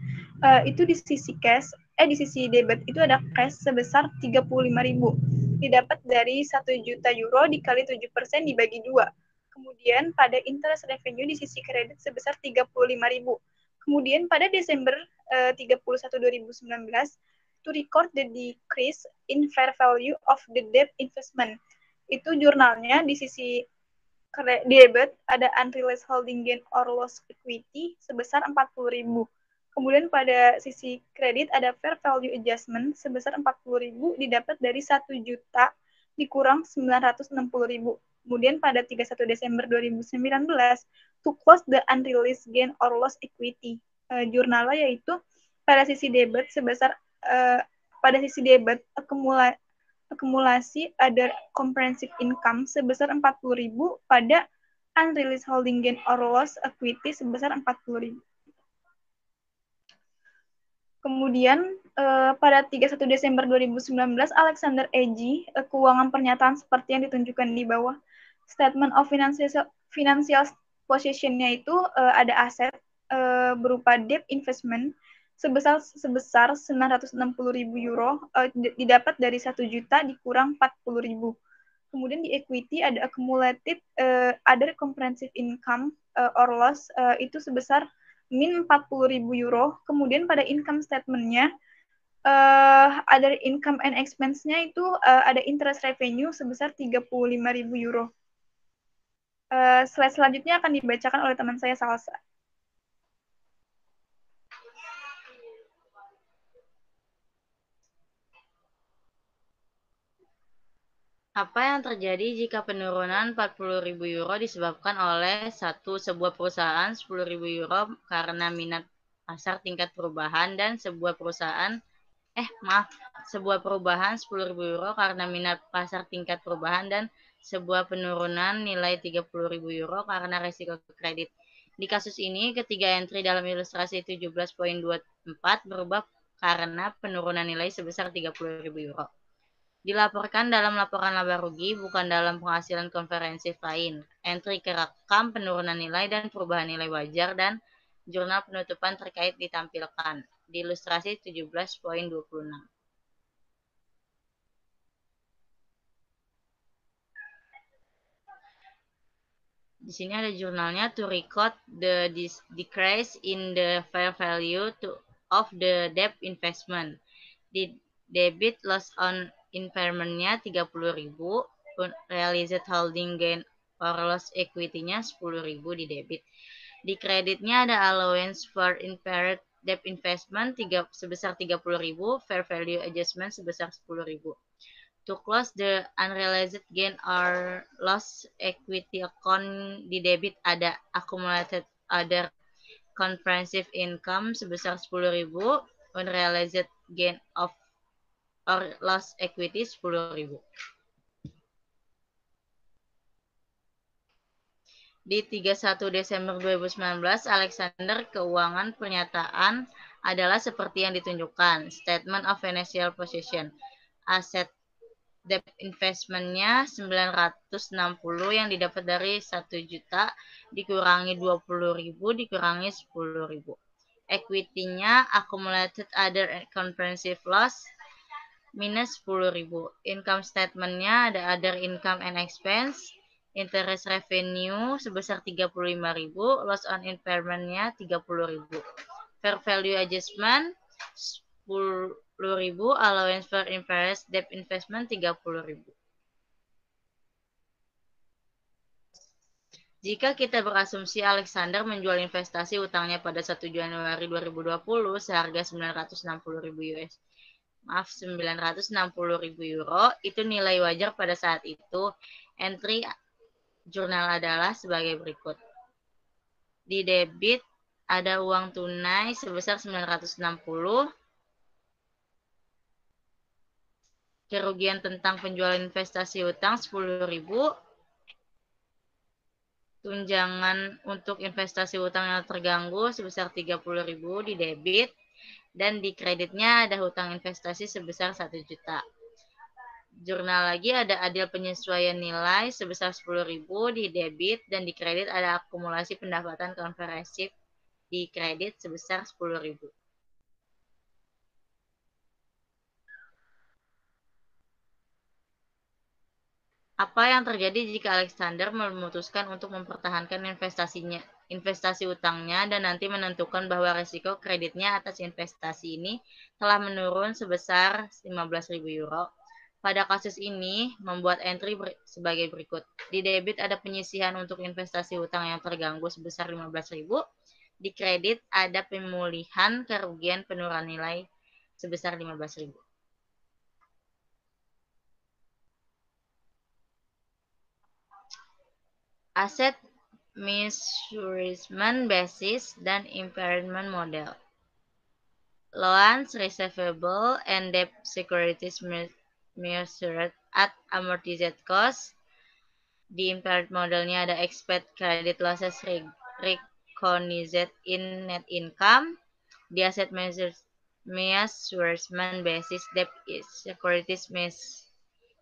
Itu di sisi cash, di sisi debit itu ada cash sebesar 35.000. Didapat dari 1 juta euro dikali 7% dibagi 2. Kemudian pada interest revenue di sisi kredit sebesar 35.000. Kemudian pada Desember 31 2019 to record the decrease in fair value of the debt investment. Itu jurnalnya di sisi debit ada unrealized holding gain or loss equity sebesar 40.000. Kemudian pada sisi kredit ada fair value adjustment sebesar 40.000 didapat dari 1 juta dikurang 960.000. Kemudian pada 31 Desember 2019 to close the unrealized gain or loss equity. Jurnalnya yaitu pada sisi debit sebesar akumulasi ada comprehensive income sebesar 40.000 pada unrealized holding gain or loss equity sebesar 40.000. Kemudian pada 31 Desember 2019 Alexander Egi keuangan pernyataan seperti yang ditunjukkan di bawah. Statement of financial position-nya itu ada aset berupa debt investment sebesar 960.000 euro didapat dari 1 juta dikurang 40.000. Kemudian di equity ada accumulated other comprehensive income or loss itu sebesar min 40.000 euro. Kemudian pada income statement-nya ada income and expense-nya itu ada interest revenue sebesar 35.000 euro. Slide selanjutnya akan dibacakan oleh teman saya Salsa. Apa yang terjadi jika penurunan 40.000 euro disebabkan oleh sebuah perusahaan 10.000 euro karena minat pasar tingkat perubahan dan sebuah perubahan 10.000 euro karena minat pasar tingkat perubahan dan sebuah penurunan nilai 30.000 euro karena risiko kredit. Di kasus ini, ketiga entry dalam ilustrasi 17.24 berubah karena penurunan nilai sebesar 30.000 euro. Dilaporkan dalam laporan laba rugi, bukan dalam penghasilan konferensi lain. Entry kerekam penurunan nilai dan perubahan nilai wajar dan jurnal penutupan terkait ditampilkan di ilustrasi 17.26. Di sini ada jurnalnya to record the decrease in the fair value of the debt investment. Di debit loss on impairment-nya 30.000, realized holding gain or loss equity-nya 10.000 di debit. Di kreditnya ada allowance for impaired debt investment sebesar 30.000, fair value adjustment sebesar 10.000. To close the unrealized gain or loss equity account di debit ada accumulated other comprehensive income sebesar 10.000, unrealized gain of or loss equity 10.000. Di 31 Desember 2019, Alexander keuangan pernyataan adalah seperti yang ditunjukkan. Statement of financial position. Aset debt investment-nya 960 yang didapat dari 1 juta dikurangi 20.000 dikurangi 10.000. Equity-nya accumulated other comprehensive loss minus 10.000. Income statement-nya ada other income and expense, interest revenue sebesar 35.000, loss on impairment-nya 30.000. Fair value adjustment 10.000, allowance for impaired debt investment 30.000. Jika kita berasumsi Alexander menjual investasi utangnya pada 1 Januari 2020 seharga 960.000 euro, itu nilai wajar pada saat itu. Entry jurnal adalah sebagai berikut. Di debit ada uang tunai sebesar 960. Kerugian tentang penjualan investasi utang 10.000. Tunjangan untuk investasi utang yang terganggu sebesar 30.000 di debit. Dan di kreditnya ada hutang investasi sebesar 1 juta. Jurnal lagi ada adil penyesuaian nilai sebesar 10.000 di debit dan di kredit ada akumulasi pendapatan konverensif di kredit sebesar 10.000. Apa yang terjadi jika Alexander memutuskan untuk mempertahankan investasi utangnya dan nanti menentukan bahwa risiko kreditnya atas investasi ini telah menurun sebesar 15.000 euro. Pada kasus ini, membuat entry sebagai berikut. Di debit ada penyisihan untuk investasi utang yang terganggu sebesar 15.000. Di kredit ada pemulihan kerugian penurunan nilai sebesar 15.000. Aset measurement basis dan impairment model. Loans receivable and debt securities measured at amortized cost. Di impaired modelnya ada expect credit losses recognized in net income. Di asset measurement basis debt securities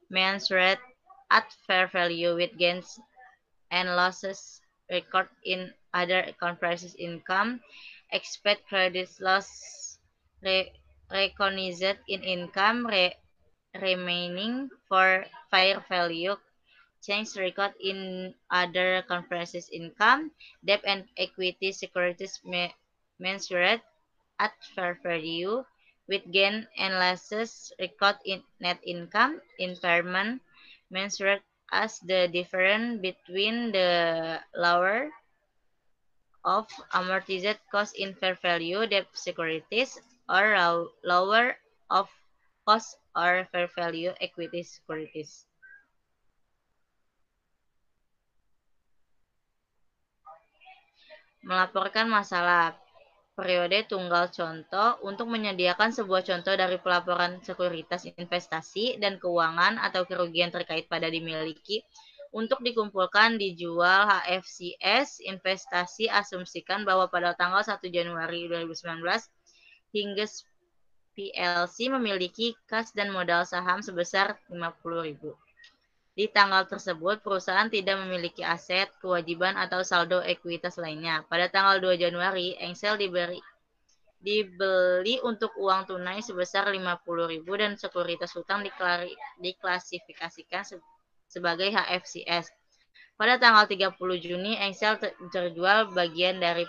measured at fair value with gains and losses record in other comprehensive income. Expect credit loss recognized in income remaining for fair value change record in other comprehensive income. Debt and equity securities measured at fair value with gain and losses record in net income. Impairment measured as the difference between the lower of amortized cost in fair value debt securities or lower of cost or fair value equity securities. Melaporkan masalah periode tunggal contoh untuk menyediakan sebuah contoh dari pelaporan sekuritas investasi dan keuangan atau kerugian terkait pada dimiliki untuk dikumpulkan dijual HFCS investasi. Asumsikan bahwa pada tanggal 1 Januari 2019 hingga PLC memiliki kas dan modal saham sebesar 50.000. Di tanggal tersebut, perusahaan tidak memiliki aset, kewajiban, atau saldo ekuitas lainnya. Pada tanggal 2 Januari, Engsel dibeli untuk uang tunai sebesar 50.000 dan sekuritas hutang diklasifikasikan sebagai HFCS. Pada tanggal 30 Juni, Engsel terjual bagian dari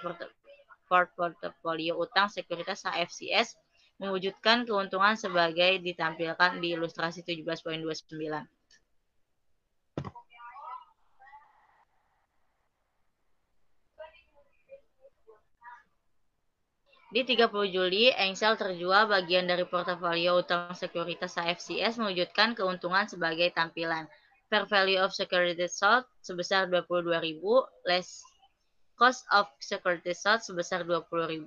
portofolio utang sekuritas HFCS, mewujudkan keuntungan sebagai ditampilkan di ilustrasi 17.29. Di 30 Juli, Engsel terjual bagian dari portofolio utang sekuritas HFCS, mewujudkan keuntungan sebagai tampilan. Fair value of securities sold sebesar 22.000, less cost of securities sold sebesar 20.000,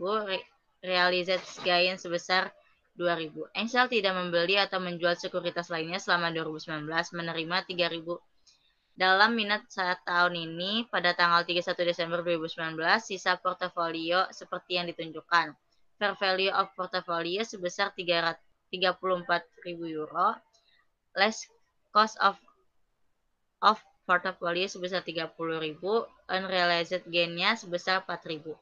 realized gain sebesar 2.000. Engsel tidak membeli atau menjual sekuritas lainnya selama 2019, menerima 3.000 dalam minat saat tahun ini. Pada tanggal 31 Desember 2019, sisa portofolio seperti yang ditunjukkan. Fair value of portfolio sebesar 34.000 euro, less cost of portfolio sebesar 30.000, unrealized gain-nya sebesar 4.000.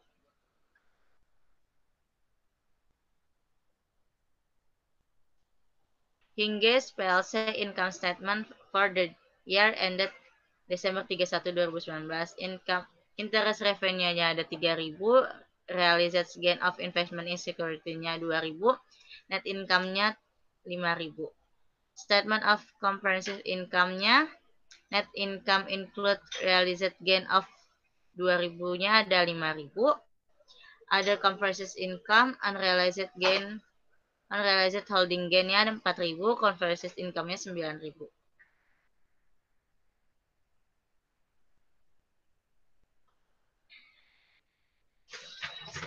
Hingga PLC income statement for the year ended Desember 31, 2019. Interest revenue-nya ada 3.000, realized gain of investment in security-nya 2.000, net income-nya 5.000. Statement of comprehensive income-nya, net income include realized gain of 2.000-nya ada 5.000. Other comprehensive income, unrealized holding gain-nya ada 4.000, comprehensive income-nya 9.000.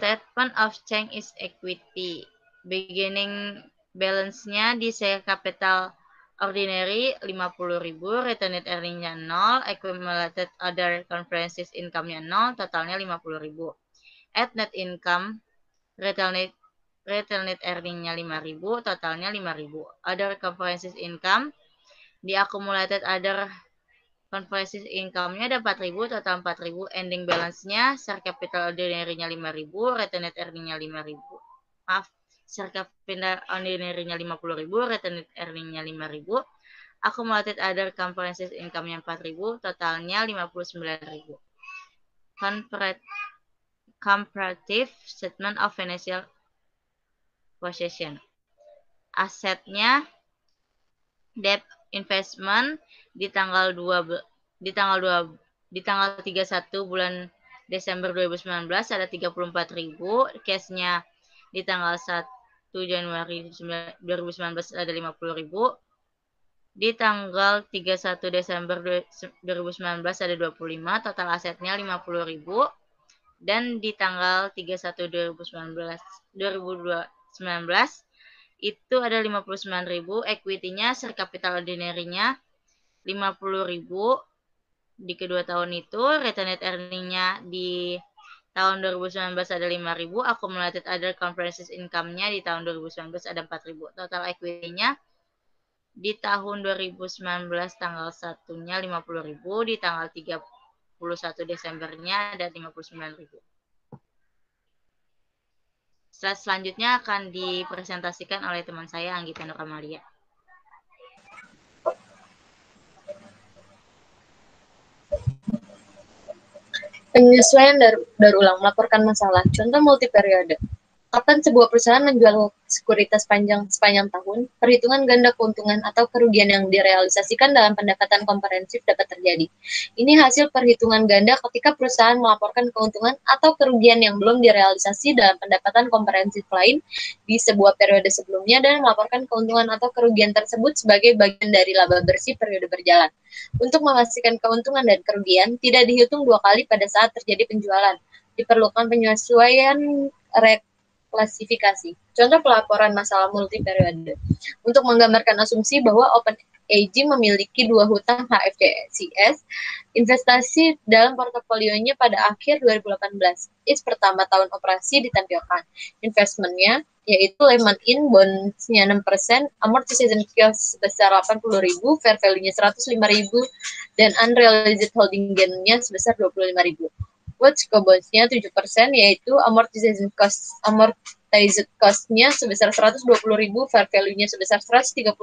Statement of change is equity. Beginning balance-nya di share capital ordinary 50.000, retained earning-nya 0, accumulated other comprehensive income-nya 0, totalnya 50.000. At net income, retained earning-nya 5.000, totalnya 5.000. Other comprehensive income, di accumulated other comprehensive income-nya ada 4.000, total 4.000, ending balance-nya, share capital ordinary-nya 5.000, retained earning-nya 5.000. Share capital ordinary-nya 50.000, retained earning-nya 5.000, accumulated other comprehensive income-nya 4.000, totalnya 59.000. Comparative statement of financial possession. Asetnya Debt investment di tanggal 31 bulan Desember 2019 ada 34.000, cashnya di tanggal 1 Januari 2019 ada 50.000, di tanggal 31 Desember 2019 ada 25, total asetnya 50.000, dan di tanggal 31 2019 itu ada 59.000, equity-nya share capital ordinary-nya 50.000 di kedua tahun itu, retained earning-nya di tahun 2019 ada 5.000, accumulated other comprehensive income-nya di tahun 2019 ada 4.000. Total equity-nya di tahun 2019 tanggal 1-nya 50.000, di tanggal 31 Desembernya ada 59.000. Slide selanjutnya akan dipresentasikan oleh teman saya Anggita Nuramalia. Penyesuaian daur ulang melaporkan masalah. Contoh multi periode. Kapan sebuah perusahaan menjual sekuritas sepanjang tahun, perhitungan ganda keuntungan atau kerugian yang direalisasikan dalam pendapatan komprehensif dapat terjadi. Ini hasil perhitungan ganda ketika perusahaan melaporkan keuntungan atau kerugian yang belum direalisasi dalam pendapatan komprehensif lain di sebuah periode sebelumnya dan melaporkan keuntungan atau kerugian tersebut sebagai bagian dari laba bersih periode berjalan. Untuk memastikan keuntungan dan kerugian tidak dihitung dua kali pada saat terjadi penjualan. Diperlukan penyesuaian klasifikasi. Contoh pelaporan masalah multi periode. Untuk menggambarkan asumsi bahwa OpenAG memiliki dua hutang HFCS, investasi dalam portofolionya pada akhir 2018. Is pertama tahun operasi ditampilkan. Investmentnya yaitu Lehman In bonds-nya 6%, amortization cost sebesar 80.000, fair value-nya 105.000, dan unrealized holding gain-nya sebesar 25.000. Watsco bonds-nya 7%, yaitu amortization cost-nya sebesar 120.000, fair value-nya sebesar 135.000,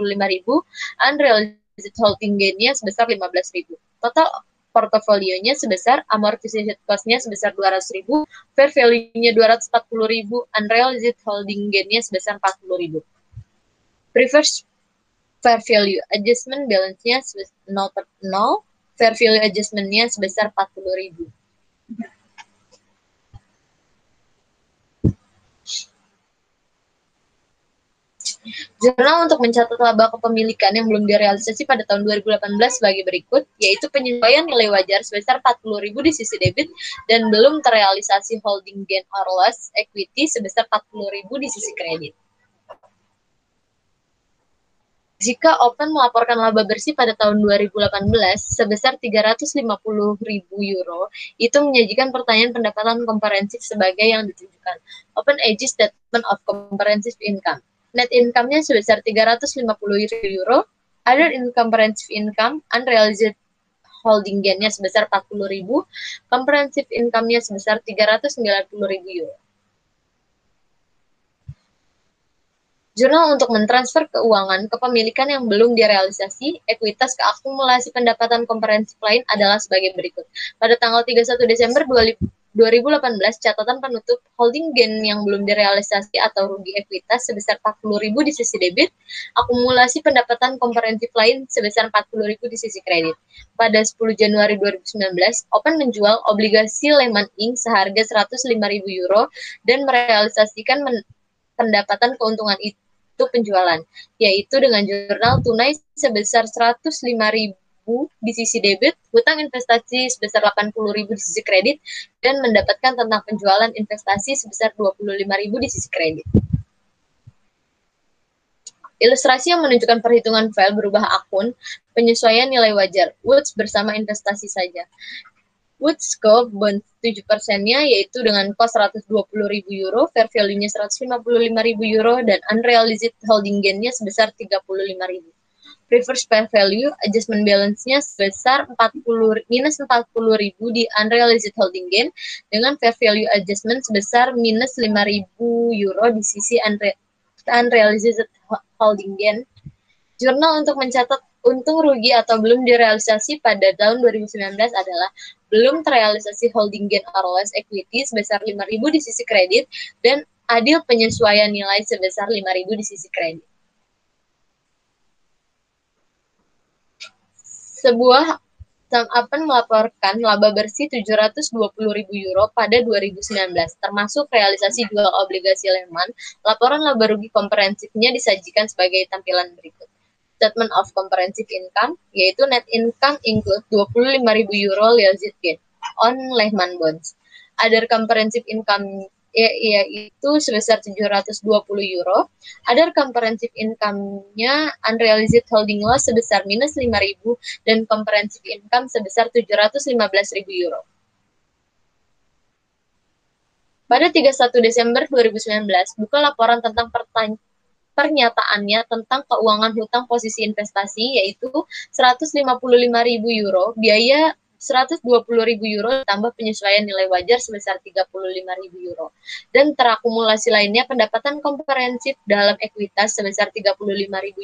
unrealized holding gain-nya sebesar 15.000. Total portofolionya sebesar amortization cost-nya sebesar 200.000, fair value-nya 240.000, unrealized holding gain-nya sebesar 40.000. Reverse fair value adjustment balance-nya 0 per 0, fair value adjustment-nya sebesar 40.000. Jurnal untuk mencatat laba kepemilikan yang belum direalisasi pada tahun 2018 sebagai berikut, yaitu penyesuaian nilai wajar sebesar 40.000 di sisi debit dan belum terrealisasi holding gain or loss equity sebesar 40.000 di sisi kredit. Jika Open melaporkan laba bersih pada tahun 2018 sebesar 350.000 euro, itu menyajikan pertanyaan pendapatan komprehensif sebagai yang ditunjukkan. OpenAG Statement of Comprehensive Income. Net income-nya sebesar 350 euro, other comprehensive income, unrealized holding gain-nya sebesar 40.000, comprehensive income-nya sebesar 390.000 euro. Jurnal untuk mentransfer keuangan kepemilikan yang belum direalisasi, ekuitas ke akumulasi pendapatan komprehensif lain adalah sebagai berikut. Pada tanggal 31 Desember 2018, catatan penutup holding gain yang belum direalisasi atau rugi ekuitas sebesar 40.000 di sisi debit, akumulasi pendapatan komprehensif lain sebesar 40.000 di sisi kredit. Pada 10 Januari 2019, Open menjual obligasi Lehman Inc. seharga 105.000 euro dan merealisasikan pendapatan keuntungan itu penjualan, yaitu dengan jurnal tunai sebesar 105.000 di sisi debit, hutang investasi sebesar 80.000 di sisi kredit, dan mendapatkan tentang penjualan investasi sebesar 25.000 di sisi kredit. Ilustrasi yang menunjukkan perhitungan file berubah akun, penyesuaian nilai wajar, Woods bersama investasi saja. Watsco bond 7%-nya yaitu dengan cost 120.000 euro, fair value-nya 155.000 euro, dan unrealized holding gain-nya sebesar 35.000. Reverse fair value adjustment balance-nya sebesar minus 40.000 di unrealized holding gain dengan fair value adjustment sebesar minus 5.000 euro di sisi unrealized holding gain. Jurnal untuk mencatat untung rugi atau belum direalisasi pada tahun 2019 adalah belum terrealisasi holding gain or loss equity sebesar 5.000 di sisi kredit dan adil penyesuaian nilai sebesar 5.000 di sisi kredit. Sebuah Apen melaporkan laba bersih 720.000 euro pada 2019, termasuk realisasi jual obligasi Lehman. Laporan laba rugi komprehensifnya disajikan sebagai tampilan berikut. Statement of Comprehensive Income, yaitu net income include 25.000 euro realized gain on Lehman bonds. Other comprehensive income yaitu sebesar 720 euro. Other comprehensive income-nya unrealized holding loss sebesar minus 5.000 dan comprehensive income sebesar 715.000 euro. Pada 31 Desember 2019, buka laporan tentang pernyataannya tentang keuangan hutang posisi investasi, yaitu 155.000 euro, biaya 120.000 euro tambah penyesuaian nilai wajar sebesar 35.000 euro. Dan terakumulasi lainnya pendapatan komprehensif dalam ekuitas sebesar 35.000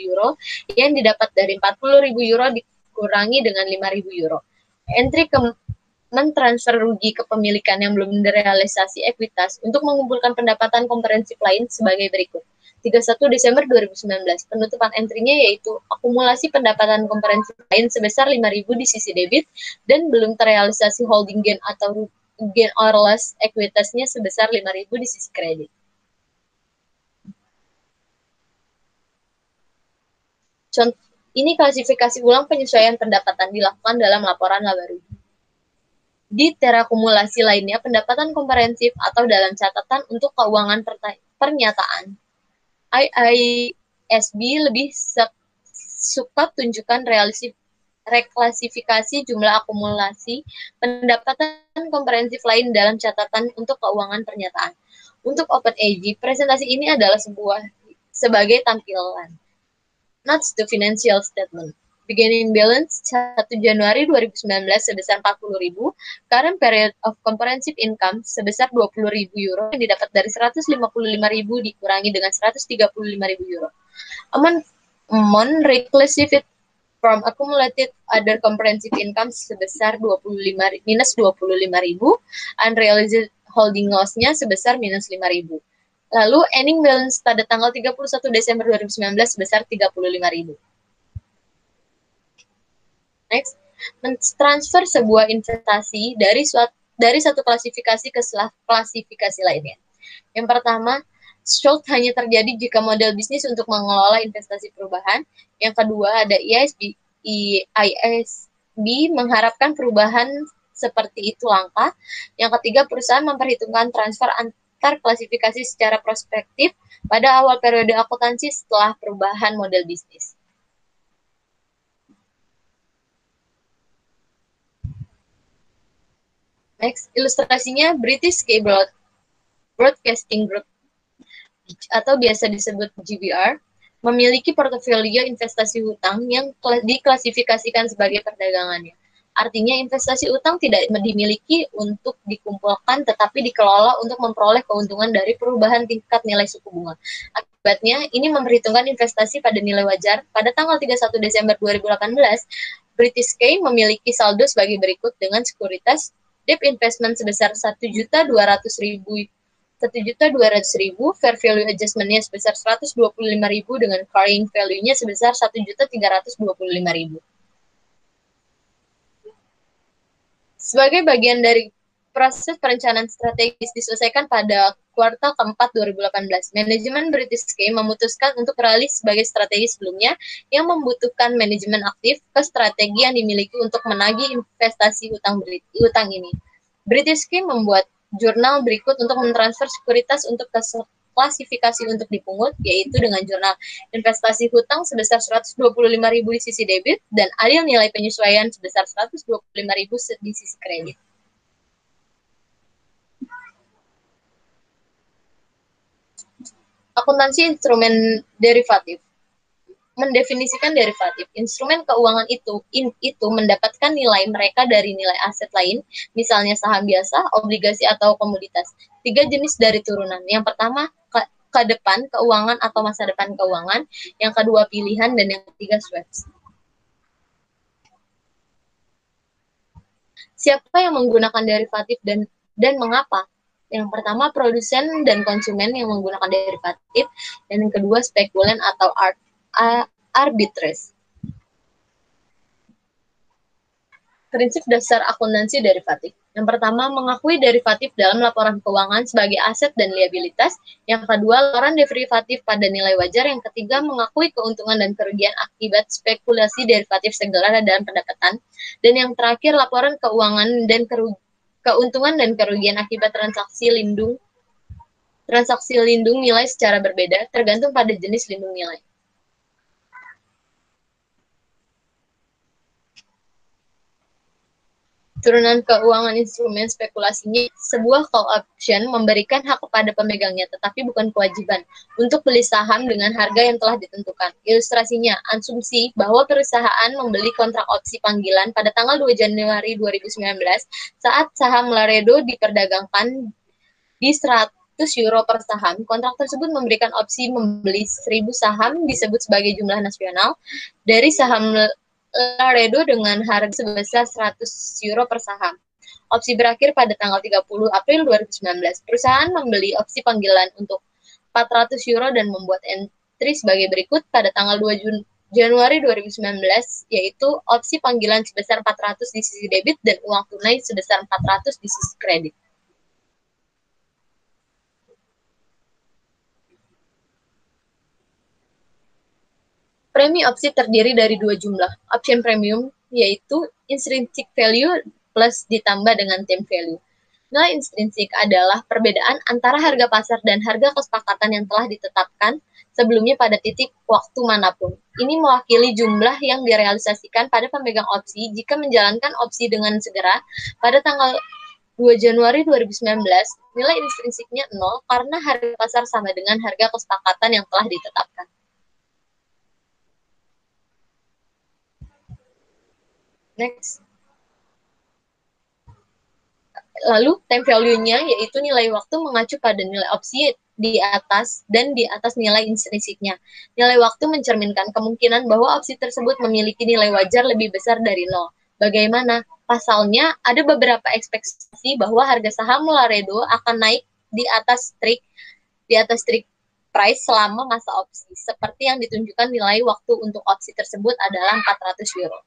euro yang didapat dari 40.000 euro dikurangi dengan 5.000 euro. Entry mentransfer rugi kepemilikan yang belum direalisasi ekuitas untuk mengumpulkan pendapatan komprehensif lain sebagai berikut. 31 Desember 2019, penutupan entry-nya yaitu akumulasi pendapatan komprehensif lain sebesar 5.000 di sisi debit dan belum terrealisasi holding gain atau gain or loss ekuitasnya sebesar 5.000 di sisi kredit. Contoh, ini klasifikasi ulang penyesuaian pendapatan dilakukan dalam laporan laba rugi. Di terakumulasi lainnya, pendapatan komprehensif atau dalam catatan untuk keuangan pernyataan. IISB lebih suka tunjukkan reklasifikasi jumlah akumulasi pendapatan komprehensif lain dalam catatan untuk keuangan pernyataan. Untuk OpenAG, presentasi ini adalah sebagai tampilan. Notes to financial statement. Beginning balance 1 Januari 2019 sebesar 40.000, current period of comprehensive income sebesar 20.000 euro yang didapat dari 155.000 dikurangi dengan 135.000 euro. Amount reclassified from accumulated other comprehensive income sebesar minus 25.000, unrealized holding loss-nya sebesar minus 5.000. Lalu ending balance pada tanggal 31 Desember 2019 sebesar 35.000. Next, mentransfer sebuah investasi dari satu klasifikasi ke klasifikasi lainnya. Yang pertama, short hanya terjadi jika model bisnis untuk mengelola investasi perubahan. Yang kedua, ada IISB mengharapkan perubahan seperti itu langka. Yang ketiga, perusahaan memperhitungkan transfer antar klasifikasi secara prospektif pada awal periode akuntansi setelah perubahan model bisnis. Next, ilustrasinya British Cable Broadcasting Group atau biasa disebut GBR memiliki portofolio investasi hutang yang diklasifikasikan sebagai perdagangannya. Artinya investasi utang tidak dimiliki untuk dikumpulkan tetapi dikelola untuk memperoleh keuntungan dari perubahan tingkat nilai suku bunga. Akibatnya, ini memperhitungkan investasi pada nilai wajar. Pada tanggal 31 Desember 2018, British K memiliki saldo sebagai berikut dengan sekuritas debt investment sebesar 1.200.000, fair value adjustment-nya sebesar 125.000 dengan carrying value-nya sebesar 1.325.000. Sebagai bagian dari proses perencanaan strategis diselesaikan pada kuartal keempat 2018, manajemen British K memutuskan untuk beralih sebagai strategi sebelumnya yang membutuhkan manajemen aktif ke strategi yang dimiliki untuk menagih investasi utang ini. British K membuat jurnal berikut untuk mentransfer sekuritas untuk klasifikasi untuk dipungut, yaitu dengan jurnal investasi hutang sebesar 125.000 di sisi debit dan adil nilai penyesuaian sebesar 125.000 di sisi kredit. Akuntansi instrumen derivatif. Mendefinisikan derivatif. Instrumen keuangan itu mendapatkan nilai mereka dari nilai aset lain, misalnya saham biasa, obligasi, atau komoditas. 3 jenis dari turunan. Yang pertama, ke depan keuangan atau masa depan keuangan. Yang kedua, pilihan. Dan yang ketiga, swaps. Siapa yang menggunakan derivatif dan mengapa? Yang pertama, produsen dan konsumen yang menggunakan derivatif, dan yang kedua, spekulan atau arbitrage. Prinsip dasar akuntansi derivatif. Yang pertama, mengakui derivatif dalam laporan keuangan sebagai aset dan liabilitas. Yang kedua, laporan derivatif pada nilai wajar. Yang ketiga, mengakui keuntungan dan kerugian akibat spekulasi derivatif segala dalam pendapatan. Dan yang terakhir, laporan keuangan dan keuntungan dan kerugian akibat transaksi lindung nilai secara berbeda, tergantung pada jenis lindung nilai. Turunan keuangan instrumen spekulasinya, sebuah call option memberikan hak kepada pemegangnya, tetapi bukan kewajiban, untuk beli saham dengan harga yang telah ditentukan. Ilustrasinya, asumsi bahwa perusahaan membeli kontrak opsi panggilan pada tanggal 2 Januari 2019 saat saham Laredo diperdagangkan di 100 euro per saham. Kontrak tersebut memberikan opsi membeli 1.000 saham disebut sebagai jumlah nasional dari saham Laredo dengan harga sebesar 100 euro per saham. Opsi berakhir pada tanggal 30 April 2019. Perusahaan membeli opsi panggilan untuk 400 euro dan membuat entry sebagai berikut pada tanggal 2 Januari 2019, yaitu opsi panggilan sebesar 400 di sisi debit dan uang tunai sebesar 400 di sisi kredit. Premi opsi terdiri dari dua jumlah, option premium, yaitu intrinsic value plus ditambah dengan time value. Nilai intrinsik adalah perbedaan antara harga pasar dan harga kesepakatan yang telah ditetapkan sebelumnya pada titik waktu manapun. Ini mewakili jumlah yang direalisasikan pada pemegang opsi jika menjalankan opsi dengan segera pada tanggal 2 Januari 2019, nilai intrinsiknya 0 karena harga pasar sama dengan harga kesepakatan yang telah ditetapkan. Next. Lalu time value-nya yaitu nilai waktu mengacu pada nilai opsi di atas dan di atas nilai intrinsiknya. Nilai waktu mencerminkan kemungkinan bahwa opsi tersebut memiliki nilai wajar lebih besar dari 0. Bagaimana? Pasalnya, ada beberapa ekspektasi bahwa harga saham Laredo akan naik di atas strike price selama masa opsi, seperti yang ditunjukkan nilai waktu untuk opsi tersebut adalah 400 euro.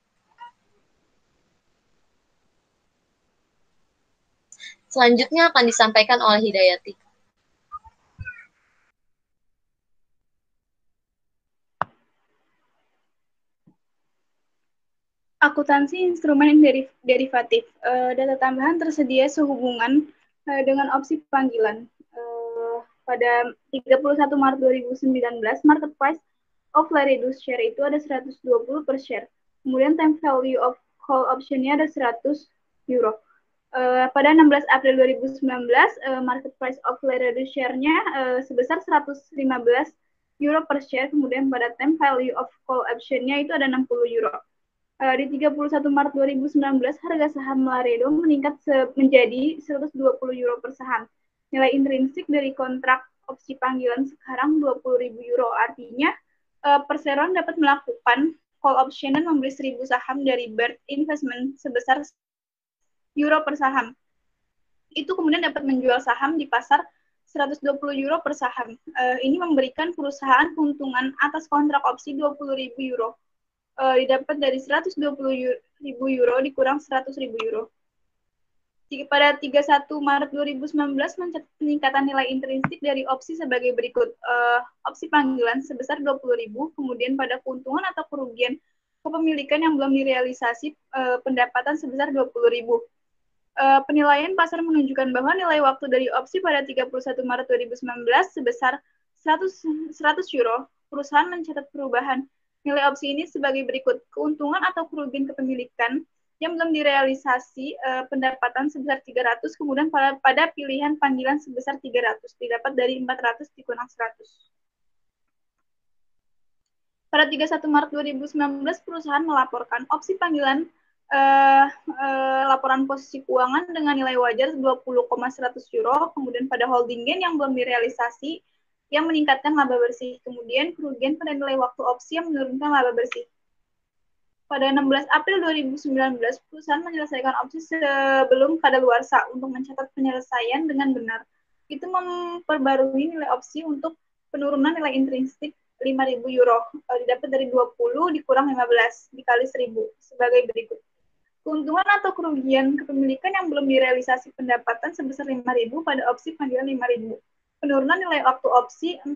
Selanjutnya akan disampaikan oleh Hidayati. Akuntansi instrumen derivatif. Data tambahan tersedia sehubungan dengan opsi panggilan. Pada 31 Maret 2019, market price of Laredo share itu ada 120 per share. Kemudian time value of call option-nya ada 100 euro. Pada 16 April 2019, market price of Laredo share-nya sebesar 115 euro per share. Kemudian pada time value of call option-nya itu ada 60 euro. Di 31 Maret 2019, harga saham Laredo meningkat menjadi 120 euro per saham. Nilai intrinsik dari kontrak opsi panggilan sekarang 20.000 euro. Artinya, perseroan dapat melakukan call option dan membeli 1.000 saham dari Bird Investment sebesar euro per saham. Itu kemudian dapat menjual saham di pasar 120 euro per saham. Ini memberikan perusahaan keuntungan atas kontrak opsi 20.000 euro. Didapat dari 120.000 euro dikurang 100.000 euro. Pada 31 Maret 2019 mencatat peningkatan nilai intrinsik dari opsi sebagai berikut. Opsi panggilan sebesar 20.000, kemudian pada keuntungan atau kerugian kepemilikan yang belum direalisasi pendapatan sebesar 20.000. Penilaian pasar menunjukkan bahwa nilai waktu dari opsi pada 31 Maret 2019 sebesar 100 euro. Perusahaan mencatat perubahan nilai opsi ini sebagai berikut. Keuntungan atau kerugian kepemilikan yang belum direalisasi pendapatan sebesar 300, kemudian pada pilihan panggilan sebesar 300, didapat dari 400 dikurang 100. Pada 31 Maret 2019, perusahaan melaporkan opsi panggilan laporan posisi keuangan dengan nilai wajar 20,100 euro, kemudian pada holding gain yang belum direalisasi yang meningkatkan laba bersih, kemudian kerugian pada nilai waktu opsi yang menurunkan laba bersih. Pada 16 April 2019, perusahaan menyelesaikan opsi sebelum kadaluarsa untuk mencatat penyelesaian dengan benar. Itu memperbarui nilai opsi untuk penurunan nilai intrinsik 5.000 euro. Didapat dari 20 dikurang 15 dikali 1.000 sebagai berikut. Keuntungan atau kerugian kepemilikan yang belum direalisasi pendapatan sebesar 5.000 pada opsi panggilan 5.000. Penurunan nilai waktu opsi 40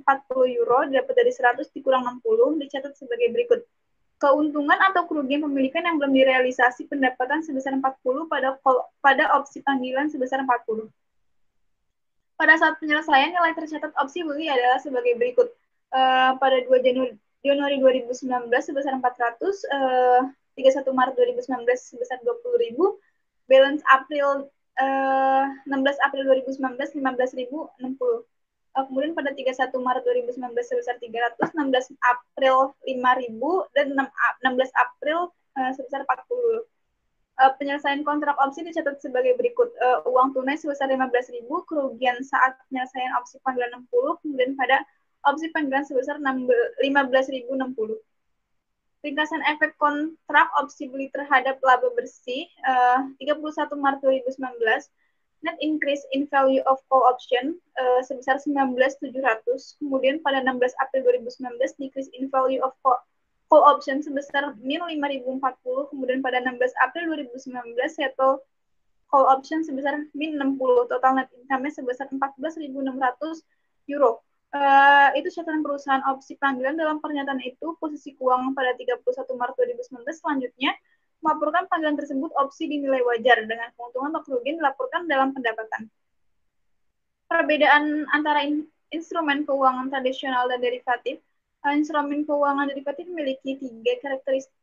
euro dapat dari 100 dikurang 60 dicatat sebagai berikut. Keuntungan atau kerugian pemilikan yang belum direalisasi pendapatan sebesar 40 pada opsi panggilan sebesar 40. Pada saat penyelesaian, nilai tercatat opsi beli adalah sebagai berikut. Pada 2 Januari 2019 sebesar 400, 31 Maret 2019 sebesar 20.000, balance April 16 April 2019 15.060. Kemudian pada 31 Maret 2019 sebesar 300, 16 April 5.000 dan 16 April sebesar 40. Penyelesaian kontrak opsi dicatat sebagai berikut. Uang tunai sebesar 15.000, kerugian saat penyelesaian opsi panggilan 60, kemudian pada opsi panggilan sebesar 15.060. Ringkasan efek kontrak opsi beli terhadap laba bersih 31 Maret 2019, net increase in value of call option sebesar 19.700, kemudian pada 16 April 2019 decrease in value of call option sebesar min 5.040, kemudian pada 16 April 2019 settle call option sebesar min 60, total net income-nya sebesar 14.600 euro. Itu catatan perusahaan opsi panggilan. Dalam pernyataan itu, posisi keuangan pada 31 Maret 2019 selanjutnya melaporkan panggilan tersebut opsi dinilai wajar dengan keuntungan atau kerugian dilaporkan dalam pendapatan. Perbedaan antara instrumen keuangan tradisional dan derivatif. Instrumen keuangan derivatif memiliki 3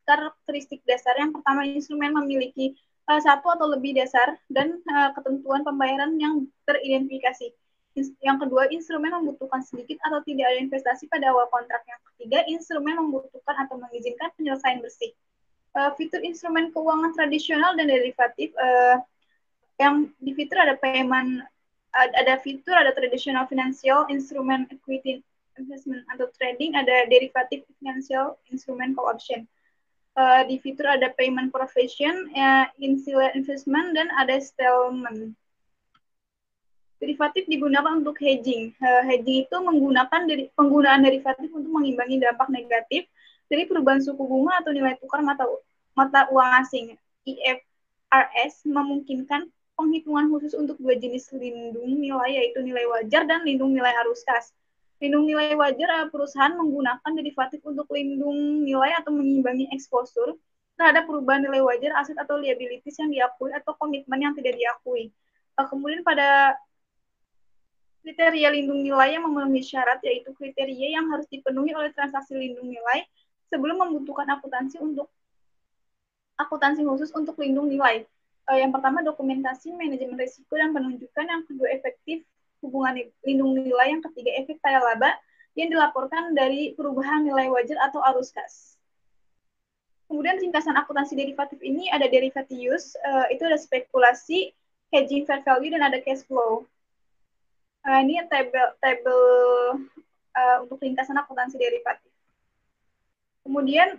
karakteristik dasar. Yang pertama, instrumen memiliki satu atau lebih dasar dan ketentuan pembayaran yang teridentifikasi. Yang kedua, instrumen membutuhkan sedikit atau tidak ada investasi pada awal kontrak. Yang ketiga, instrumen membutuhkan atau mengizinkan penyelesaian bersih. Fitur instrumen keuangan tradisional dan derivatif, yang di fitur ada payment, ada fitur, ada traditional financial instrument, equity investment atau trading, ada derivative financial instrument call option. Di fitur ada payment profession, ancillary investment, dan ada settlement. Derivatif digunakan untuk hedging. Hedging itu menggunakan penggunaan derivatif untuk mengimbangi dampak negatif dari perubahan suku bunga atau nilai tukar mata uang asing. IFRS memungkinkan penghitungan khusus untuk 2 jenis lindung nilai, yaitu nilai wajar dan lindung nilai arus kas. Lindung nilai wajar, perusahaan menggunakan derivatif untuk lindung nilai atau mengimbangi eksposur terhadap perubahan nilai wajar aset atau liabilities yang diakui atau komitmen yang tidak diakui. Kemudian pada kriteria lindung nilai yang memenuhi syarat, yaitu kriteria yang harus dipenuhi oleh transaksi lindung nilai sebelum membutuhkan akuntansi khusus untuk lindung nilai. Yang pertama, dokumentasi manajemen risiko dan penunjukan. Yang kedua, efektif hubungan lindung nilai. Yang ketiga, efek pada laba yang dilaporkan dari perubahan nilai wajar atau arus kas. Kemudian ringkasan akuntansi derivatif ini ada derivatius, itu ada spekulasi, hedging fair value, dan ada cash flow. Ini tabel untuk ringkasan akuntansi derivatif. Kemudian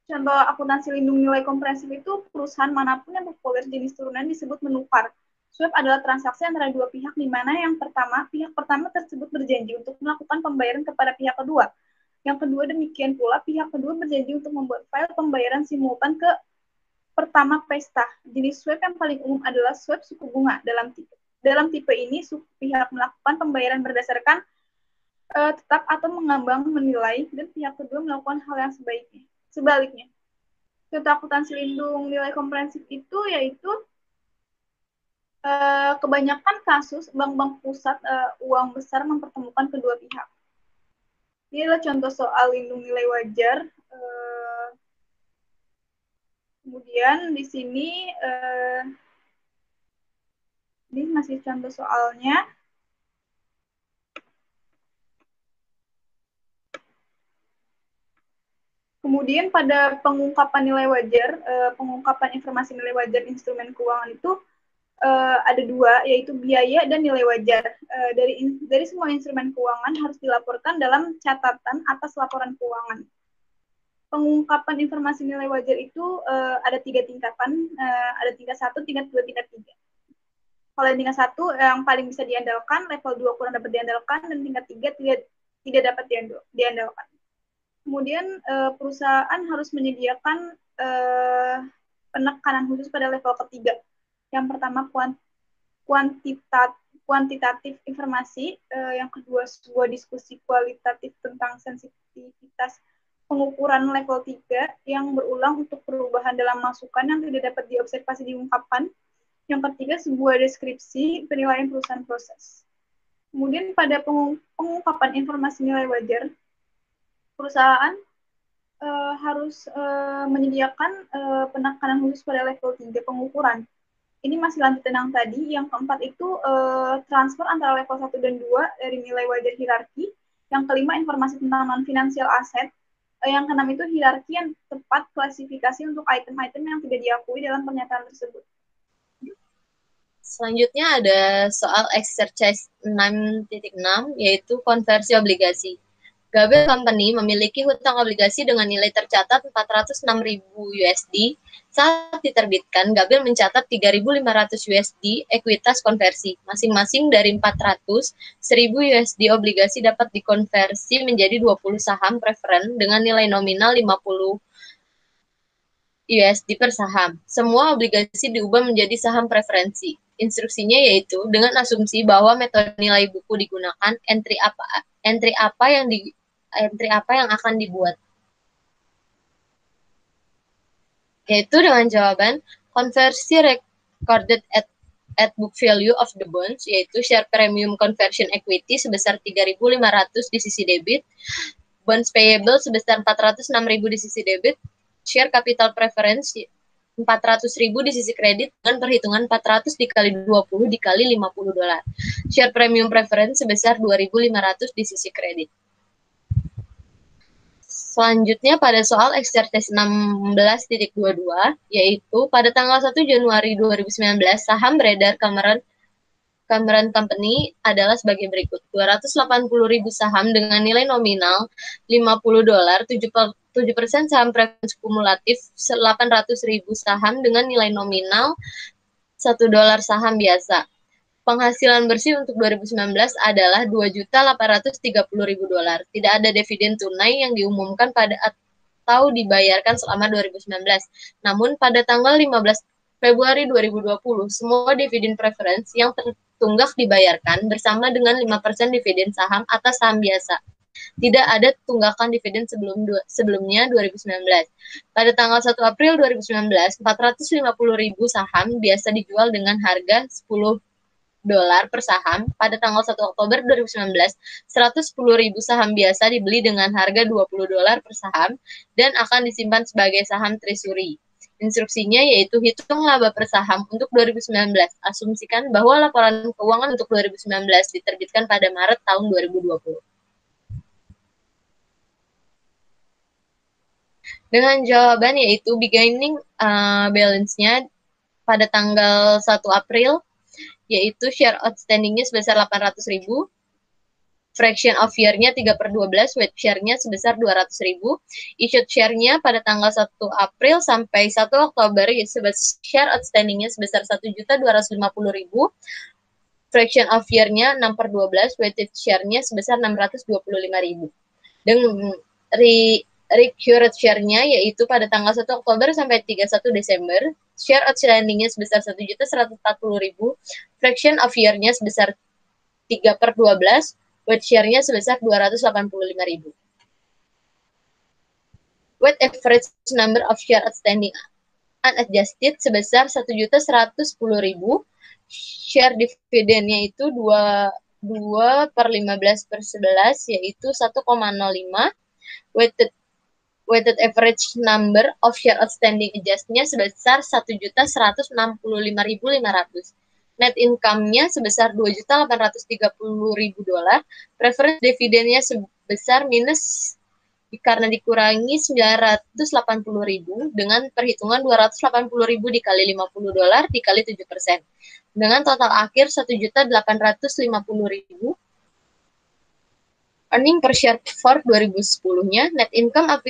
contoh akuntansi lindung nilai komprehensif itu perusahaan manapun yang populer jenis turunan disebut menukar. Swap adalah transaksi antara dua pihak di mana pihak pertama tersebut berjanji untuk melakukan pembayaran kepada pihak kedua. Yang kedua demikian pula pihak kedua berjanji untuk membuat file pembayaran simultan ke pertama pesta. Jenis swap yang paling umum adalah swap suku bunga. Dalam tipe ini, pihak melakukan pembayaran berdasarkan tetap atau mengambang menilai, dan pihak kedua melakukan hal yang sebaliknya. Contoh akuntansi lindung nilai komprehensif itu yaitu kebanyakan kasus bank-bank pusat uang besar mempertemukan kedua pihak. Ini adalah contoh soal lindung nilai wajar. Kemudian di sini ini masih contoh soalnya. Kemudian pada pengungkapan nilai wajar, pengungkapan informasi nilai wajar instrumen keuangan itu ada dua, yaitu biaya dan nilai wajar. Dari semua instrumen keuangan harus dilaporkan dalam catatan atas laporan keuangan. Pengungkapan informasi nilai wajar itu ada 3 tingkatan, ada tingkat 1, tingkat 2, tingkat 3. Kalau yang tingkat 1 yang paling bisa diandalkan, level 2 kurang dapat diandalkan, dan tingkat 3 tidak dapat diandalkan. Kemudian perusahaan harus menyediakan penekanan khusus pada level ketiga. Yang pertama kuantitatif informasi, yang kedua sebuah diskusi kualitatif tentang sensitivitas pengukuran level 3 yang berulang untuk perubahan dalam masukan yang tidak dapat diobservasi di ungkapan. Yang ketiga sebuah deskripsi penilaian perusahaan proses. Kemudian pada pengungkapan informasi nilai wajar, perusahaan harus menyediakan penekanan khusus pada level 3 pengukuran. Ini masih lanjutan yang tadi. Yang keempat itu transfer antara level 1 dan 2 dari nilai wajar hierarki. Yang kelima informasi tentang non-finansial aset. Yang keenam itu hierarki yang tepat klasifikasi untuk item-item yang tidak diakui dalam pernyataan tersebut. Selanjutnya ada soal exercise 6.6 yaitu konversi obligasi. Gabel Company memiliki hutang obligasi dengan nilai tercatat 406.000 USD. Saat diterbitkan, Gabel mencatat 3.500 USD ekuitas konversi. Masing-masing dari 400.000 USD obligasi dapat dikonversi menjadi 20 saham preferen dengan nilai nominal 50 USD per saham. Semua obligasi diubah menjadi saham preferensi. Instruksinya yaitu dengan asumsi bahwa metode nilai buku digunakan, entry apa yang akan dibuat. Yaitu dengan jawaban konversi recorded at book value of the bonds, yaitu share premium conversion equity sebesar 3.500 di sisi debit, bonds payable sebesar 406.000 di sisi debit, share capital preference 400.000 di sisi kredit dengan perhitungan 400 dikali 20 dikali $50. Share premium preference sebesar 2.500 di sisi kredit. Selanjutnya pada soal exercise 16.22, yaitu pada tanggal 1 Januari 2019, saham beredar Cameron Company adalah sebagai berikut. 280.000 saham dengan nilai nominal $50, 7% saham preferensi kumulatif, 800.000 saham dengan nilai nominal $1 saham biasa. Penghasilan bersih untuk 2019 adalah $2.830.000. Tidak ada dividen tunai yang diumumkan pada atau dibayarkan selama 2019. Namun pada tanggal 15 Februari 2020, semua dividen preference yang tertunggak dibayarkan bersama dengan 5% dividen saham atas saham biasa. Tidak ada tunggakan dividen sebelumnya 2019. Pada tanggal 1 April 2019, 450.000 saham biasa dijual dengan harga $10 per saham. Pada tanggal 1 Oktober 2019, 110.000 saham biasa dibeli dengan harga $20 per saham dan akan disimpan sebagai saham treasury. Instruksinya yaitu hitung laba per saham untuk 2019. Asumsikan bahwa laporan keuangan untuk 2019 diterbitkan pada Maret tahun 2020. Dengan jawaban yaitu beginning balance-nya pada tanggal 1 April yaitu share outstanding-nya sebesar 800.000, fraction of year-nya 3/12, weight share-nya sebesar 200.000, issued share-nya pada tanggal 1 April sampai 1 Oktober, share outstanding-nya sebesar 1.250.000, fraction of year-nya 6/12, weighted share-nya sebesar 625.000. Dan recurrent share-nya yaitu pada tanggal 1 Oktober sampai 31 Desember, share outstanding-nya sebesar 1.140.000, fraction of year-nya sebesar 3/12, weight share-nya sebesar 285.000. Weight average number of share outstanding unadjusted sebesar 1.110.000, share dividennya itu 2/15/11 yaitu 1,05, weighted average number of share outstanding adjustnya sebesar 1.165.500. Net income-nya sebesar $2.830.000. Preference dividennya sebesar minus karena dikurangi 980.000 dengan perhitungan 280.000 dikali $50 dikali 7%. Dengan total akhir 1.850.000. Earning per share for 2010-nya, net income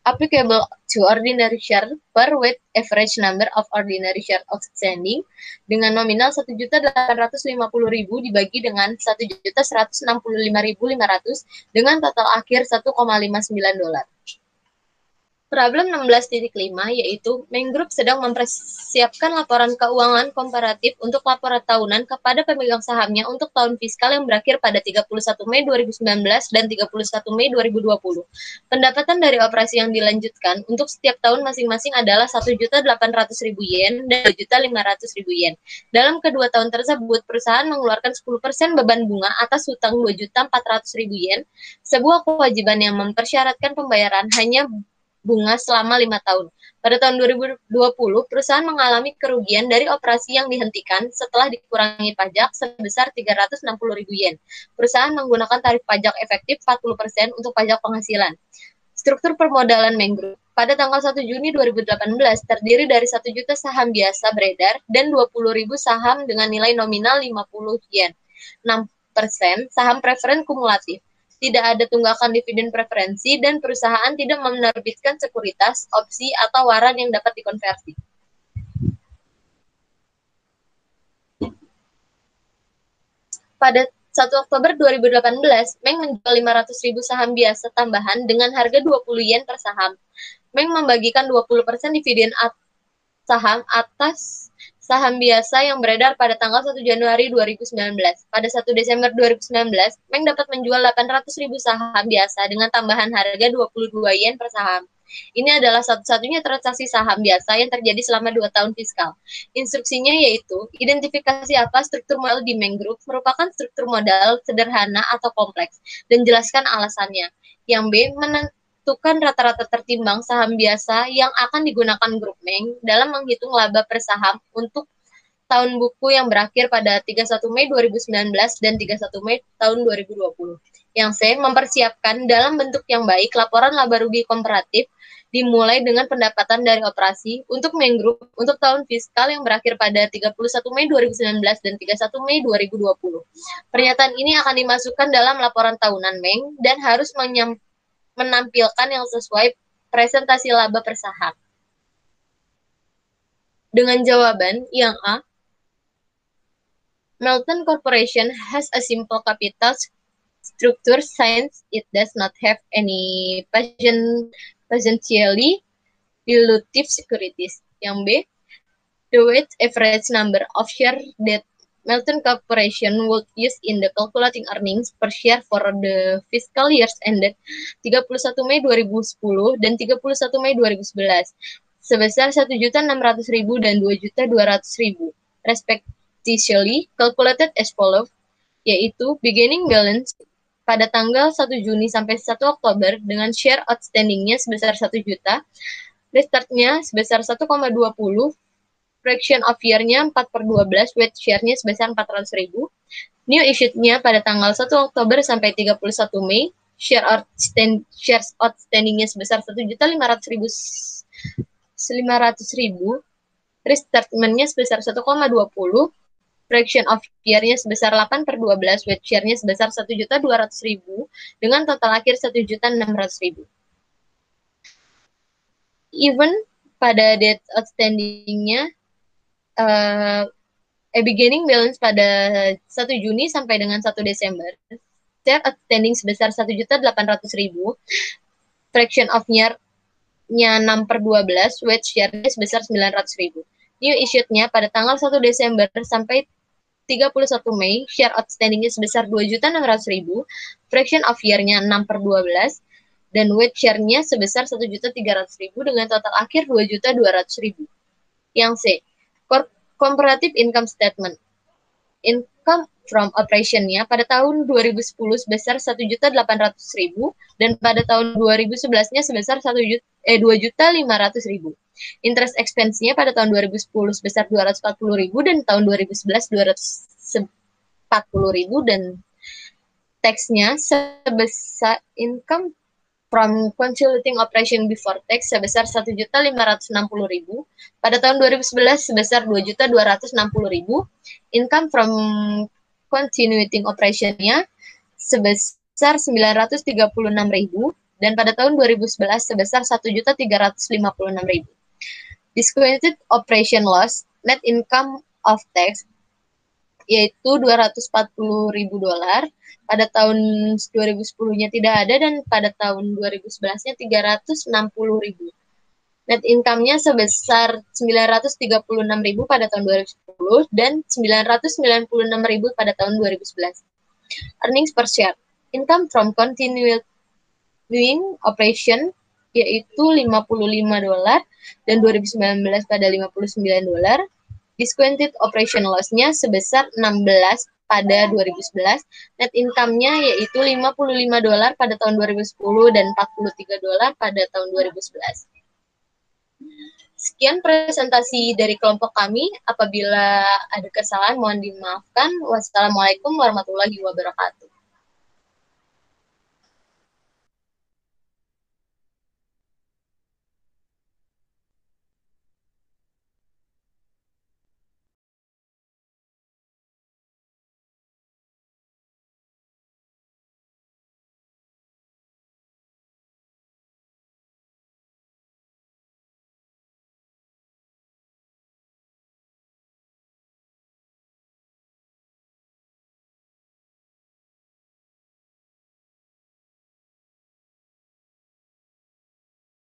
applicable to ordinary share per weight average number of ordinary share outstanding dengan nominal 1.850.000 dibagi dengan 1.165.500 dengan total akhir $1,59. Problem 16.5 yaitu Main Group sedang mempersiapkan laporan keuangan komparatif untuk laporan tahunan kepada pemegang sahamnya untuk tahun fiskal yang berakhir pada 31 Mei 2019 dan 31 Mei 2020. Pendapatan dari operasi yang dilanjutkan untuk setiap tahun masing-masing adalah 1.800.000 yen dan 2.500.000 yen. Dalam kedua tahun tersebut, perusahaan mengeluarkan 10% beban bunga atas hutang 2.400.000 yen, sebuah kewajiban yang mempersyaratkan pembayaran hanya bunga selama 5 tahun. Pada tahun 2020, perusahaan mengalami kerugian dari operasi yang dihentikan setelah dikurangi pajak sebesar 360.000 yen. Perusahaan menggunakan tarif pajak efektif 40% untuk pajak penghasilan. Struktur permodalan Main Group pada tanggal 1 Juni 2018 terdiri dari 1 juta saham biasa beredar dan 20.000 saham dengan nilai nominal 50 yen. 6% saham preferen kumulatif. Tidak ada tunggakan dividen preferensi, dan perusahaan tidak menerbitkan sekuritas, opsi, atau waran yang dapat dikonversi. Pada 1 Oktober 2018, Meng menjual 500.000 saham biasa tambahan dengan harga 20 yen per saham. Meng membagikan 20% dividen saham atas saham biasa yang beredar pada tanggal 1 Januari 2019. Pada 1 Desember 2019, Meng dapat menjual 800.000 saham biasa dengan tambahan harga 22 yen per saham. Ini adalah satu-satunya transaksi saham biasa yang terjadi selama 2 tahun fiskal. Instruksinya yaitu, identifikasi apa struktur modal di Meng Group merupakan struktur modal sederhana atau kompleks, dan jelaskan alasannya. Yang B, menentukan rata-rata tertimbang saham biasa yang akan digunakan grup Meng dalam menghitung laba per saham untuk tahun buku yang berakhir pada 31 Mei 2019 dan 31 Mei tahun 2020. Yang C, mempersiapkan dalam bentuk yang baik laporan laba rugi komparatif dimulai dengan pendapatan dari operasi untuk Meng Group untuk tahun fiskal yang berakhir pada 31 Mei 2019 dan 31 Mei 2020. Pernyataan ini akan dimasukkan dalam laporan tahunan Meng dan harus menampilkan yang sesuai presentasi laba per saham. Dengan jawaban yang A, Melton Corporation has a simple capital structure since it does not have any potentially dilutive securities. Yang B, the weighted average number of shares that Melton Corporation would use in the calculating earnings per share for the fiscal years ended 31 Mei 2010 dan 31 Mei 2011 sebesar 1.600.000 dan 2.200.000 respectively, calculated as follows, yaitu beginning balance pada tanggal 1 Juni sampai 1 Oktober dengan share outstandingnya sebesar 1 juta, restartnya sebesar 1,20, fraction of year-nya 4/12, weight share-nya sebesar 400.000, new issued-nya pada tanggal 1 Oktober sampai 31 Mei, shares outstanding-nya sebesar 1.500.000, restartment-nya sebesar 1,20, fraction of year-nya sebesar 8/12, weight share-nya sebesar 1.200.000, dengan total akhir 1.600.000. Even pada date outstanding-nya, beginning balance pada 1 Juni sampai dengan 1 Desember, share outstanding sebesar 1.800.000, fraction of year-nya 6/12, weight share-nya sebesar 900.000. New issued-nya pada tanggal 1 Desember sampai 31 Mei, share outstanding-nya sebesar 2.600.000, fraction of year-nya 6/12, dan weight share-nya sebesar 1.300.000 dengan total akhir 2.200.000. Yang C, comparative income statement. Income from operation-nya pada tahun 2010 sebesar 1.800.000 dan pada tahun 2011-nya sebesar 2.500.000. Interest expense-nya pada tahun 2010 sebesar 240.000 dan tahun 2011 240.000, dan tax-nya sebesar income from consolidating operation before tax sebesar 1.560.000, pada tahun 2011 sebesar 2.260.000, income from continuing operation-nya sebesar 936.000, dan pada tahun 2011 sebesar 1.356.000. Discounted operation loss, net income of tax, yaitu 240.000 dolar. Pada tahun 2010-nya tidak ada, dan pada tahun 2011-nya 360.000. Net income-nya sebesar 936.000 pada tahun 2010 dan 996.000 pada tahun 2011. Earnings per share. Income from continuing operation yaitu 55 dolar dan 2019 pada 59 dolar. Discounted operation loss-nya sebesar 16 pada 2011. Net income-nya yaitu 55 dolar pada tahun 2010 dan 43 dolar pada tahun 2011. Sekian presentasi dari kelompok kami. Apabila ada kesalahan mohon dimaafkan. Wassalamualaikum warahmatullahi wabarakatuh.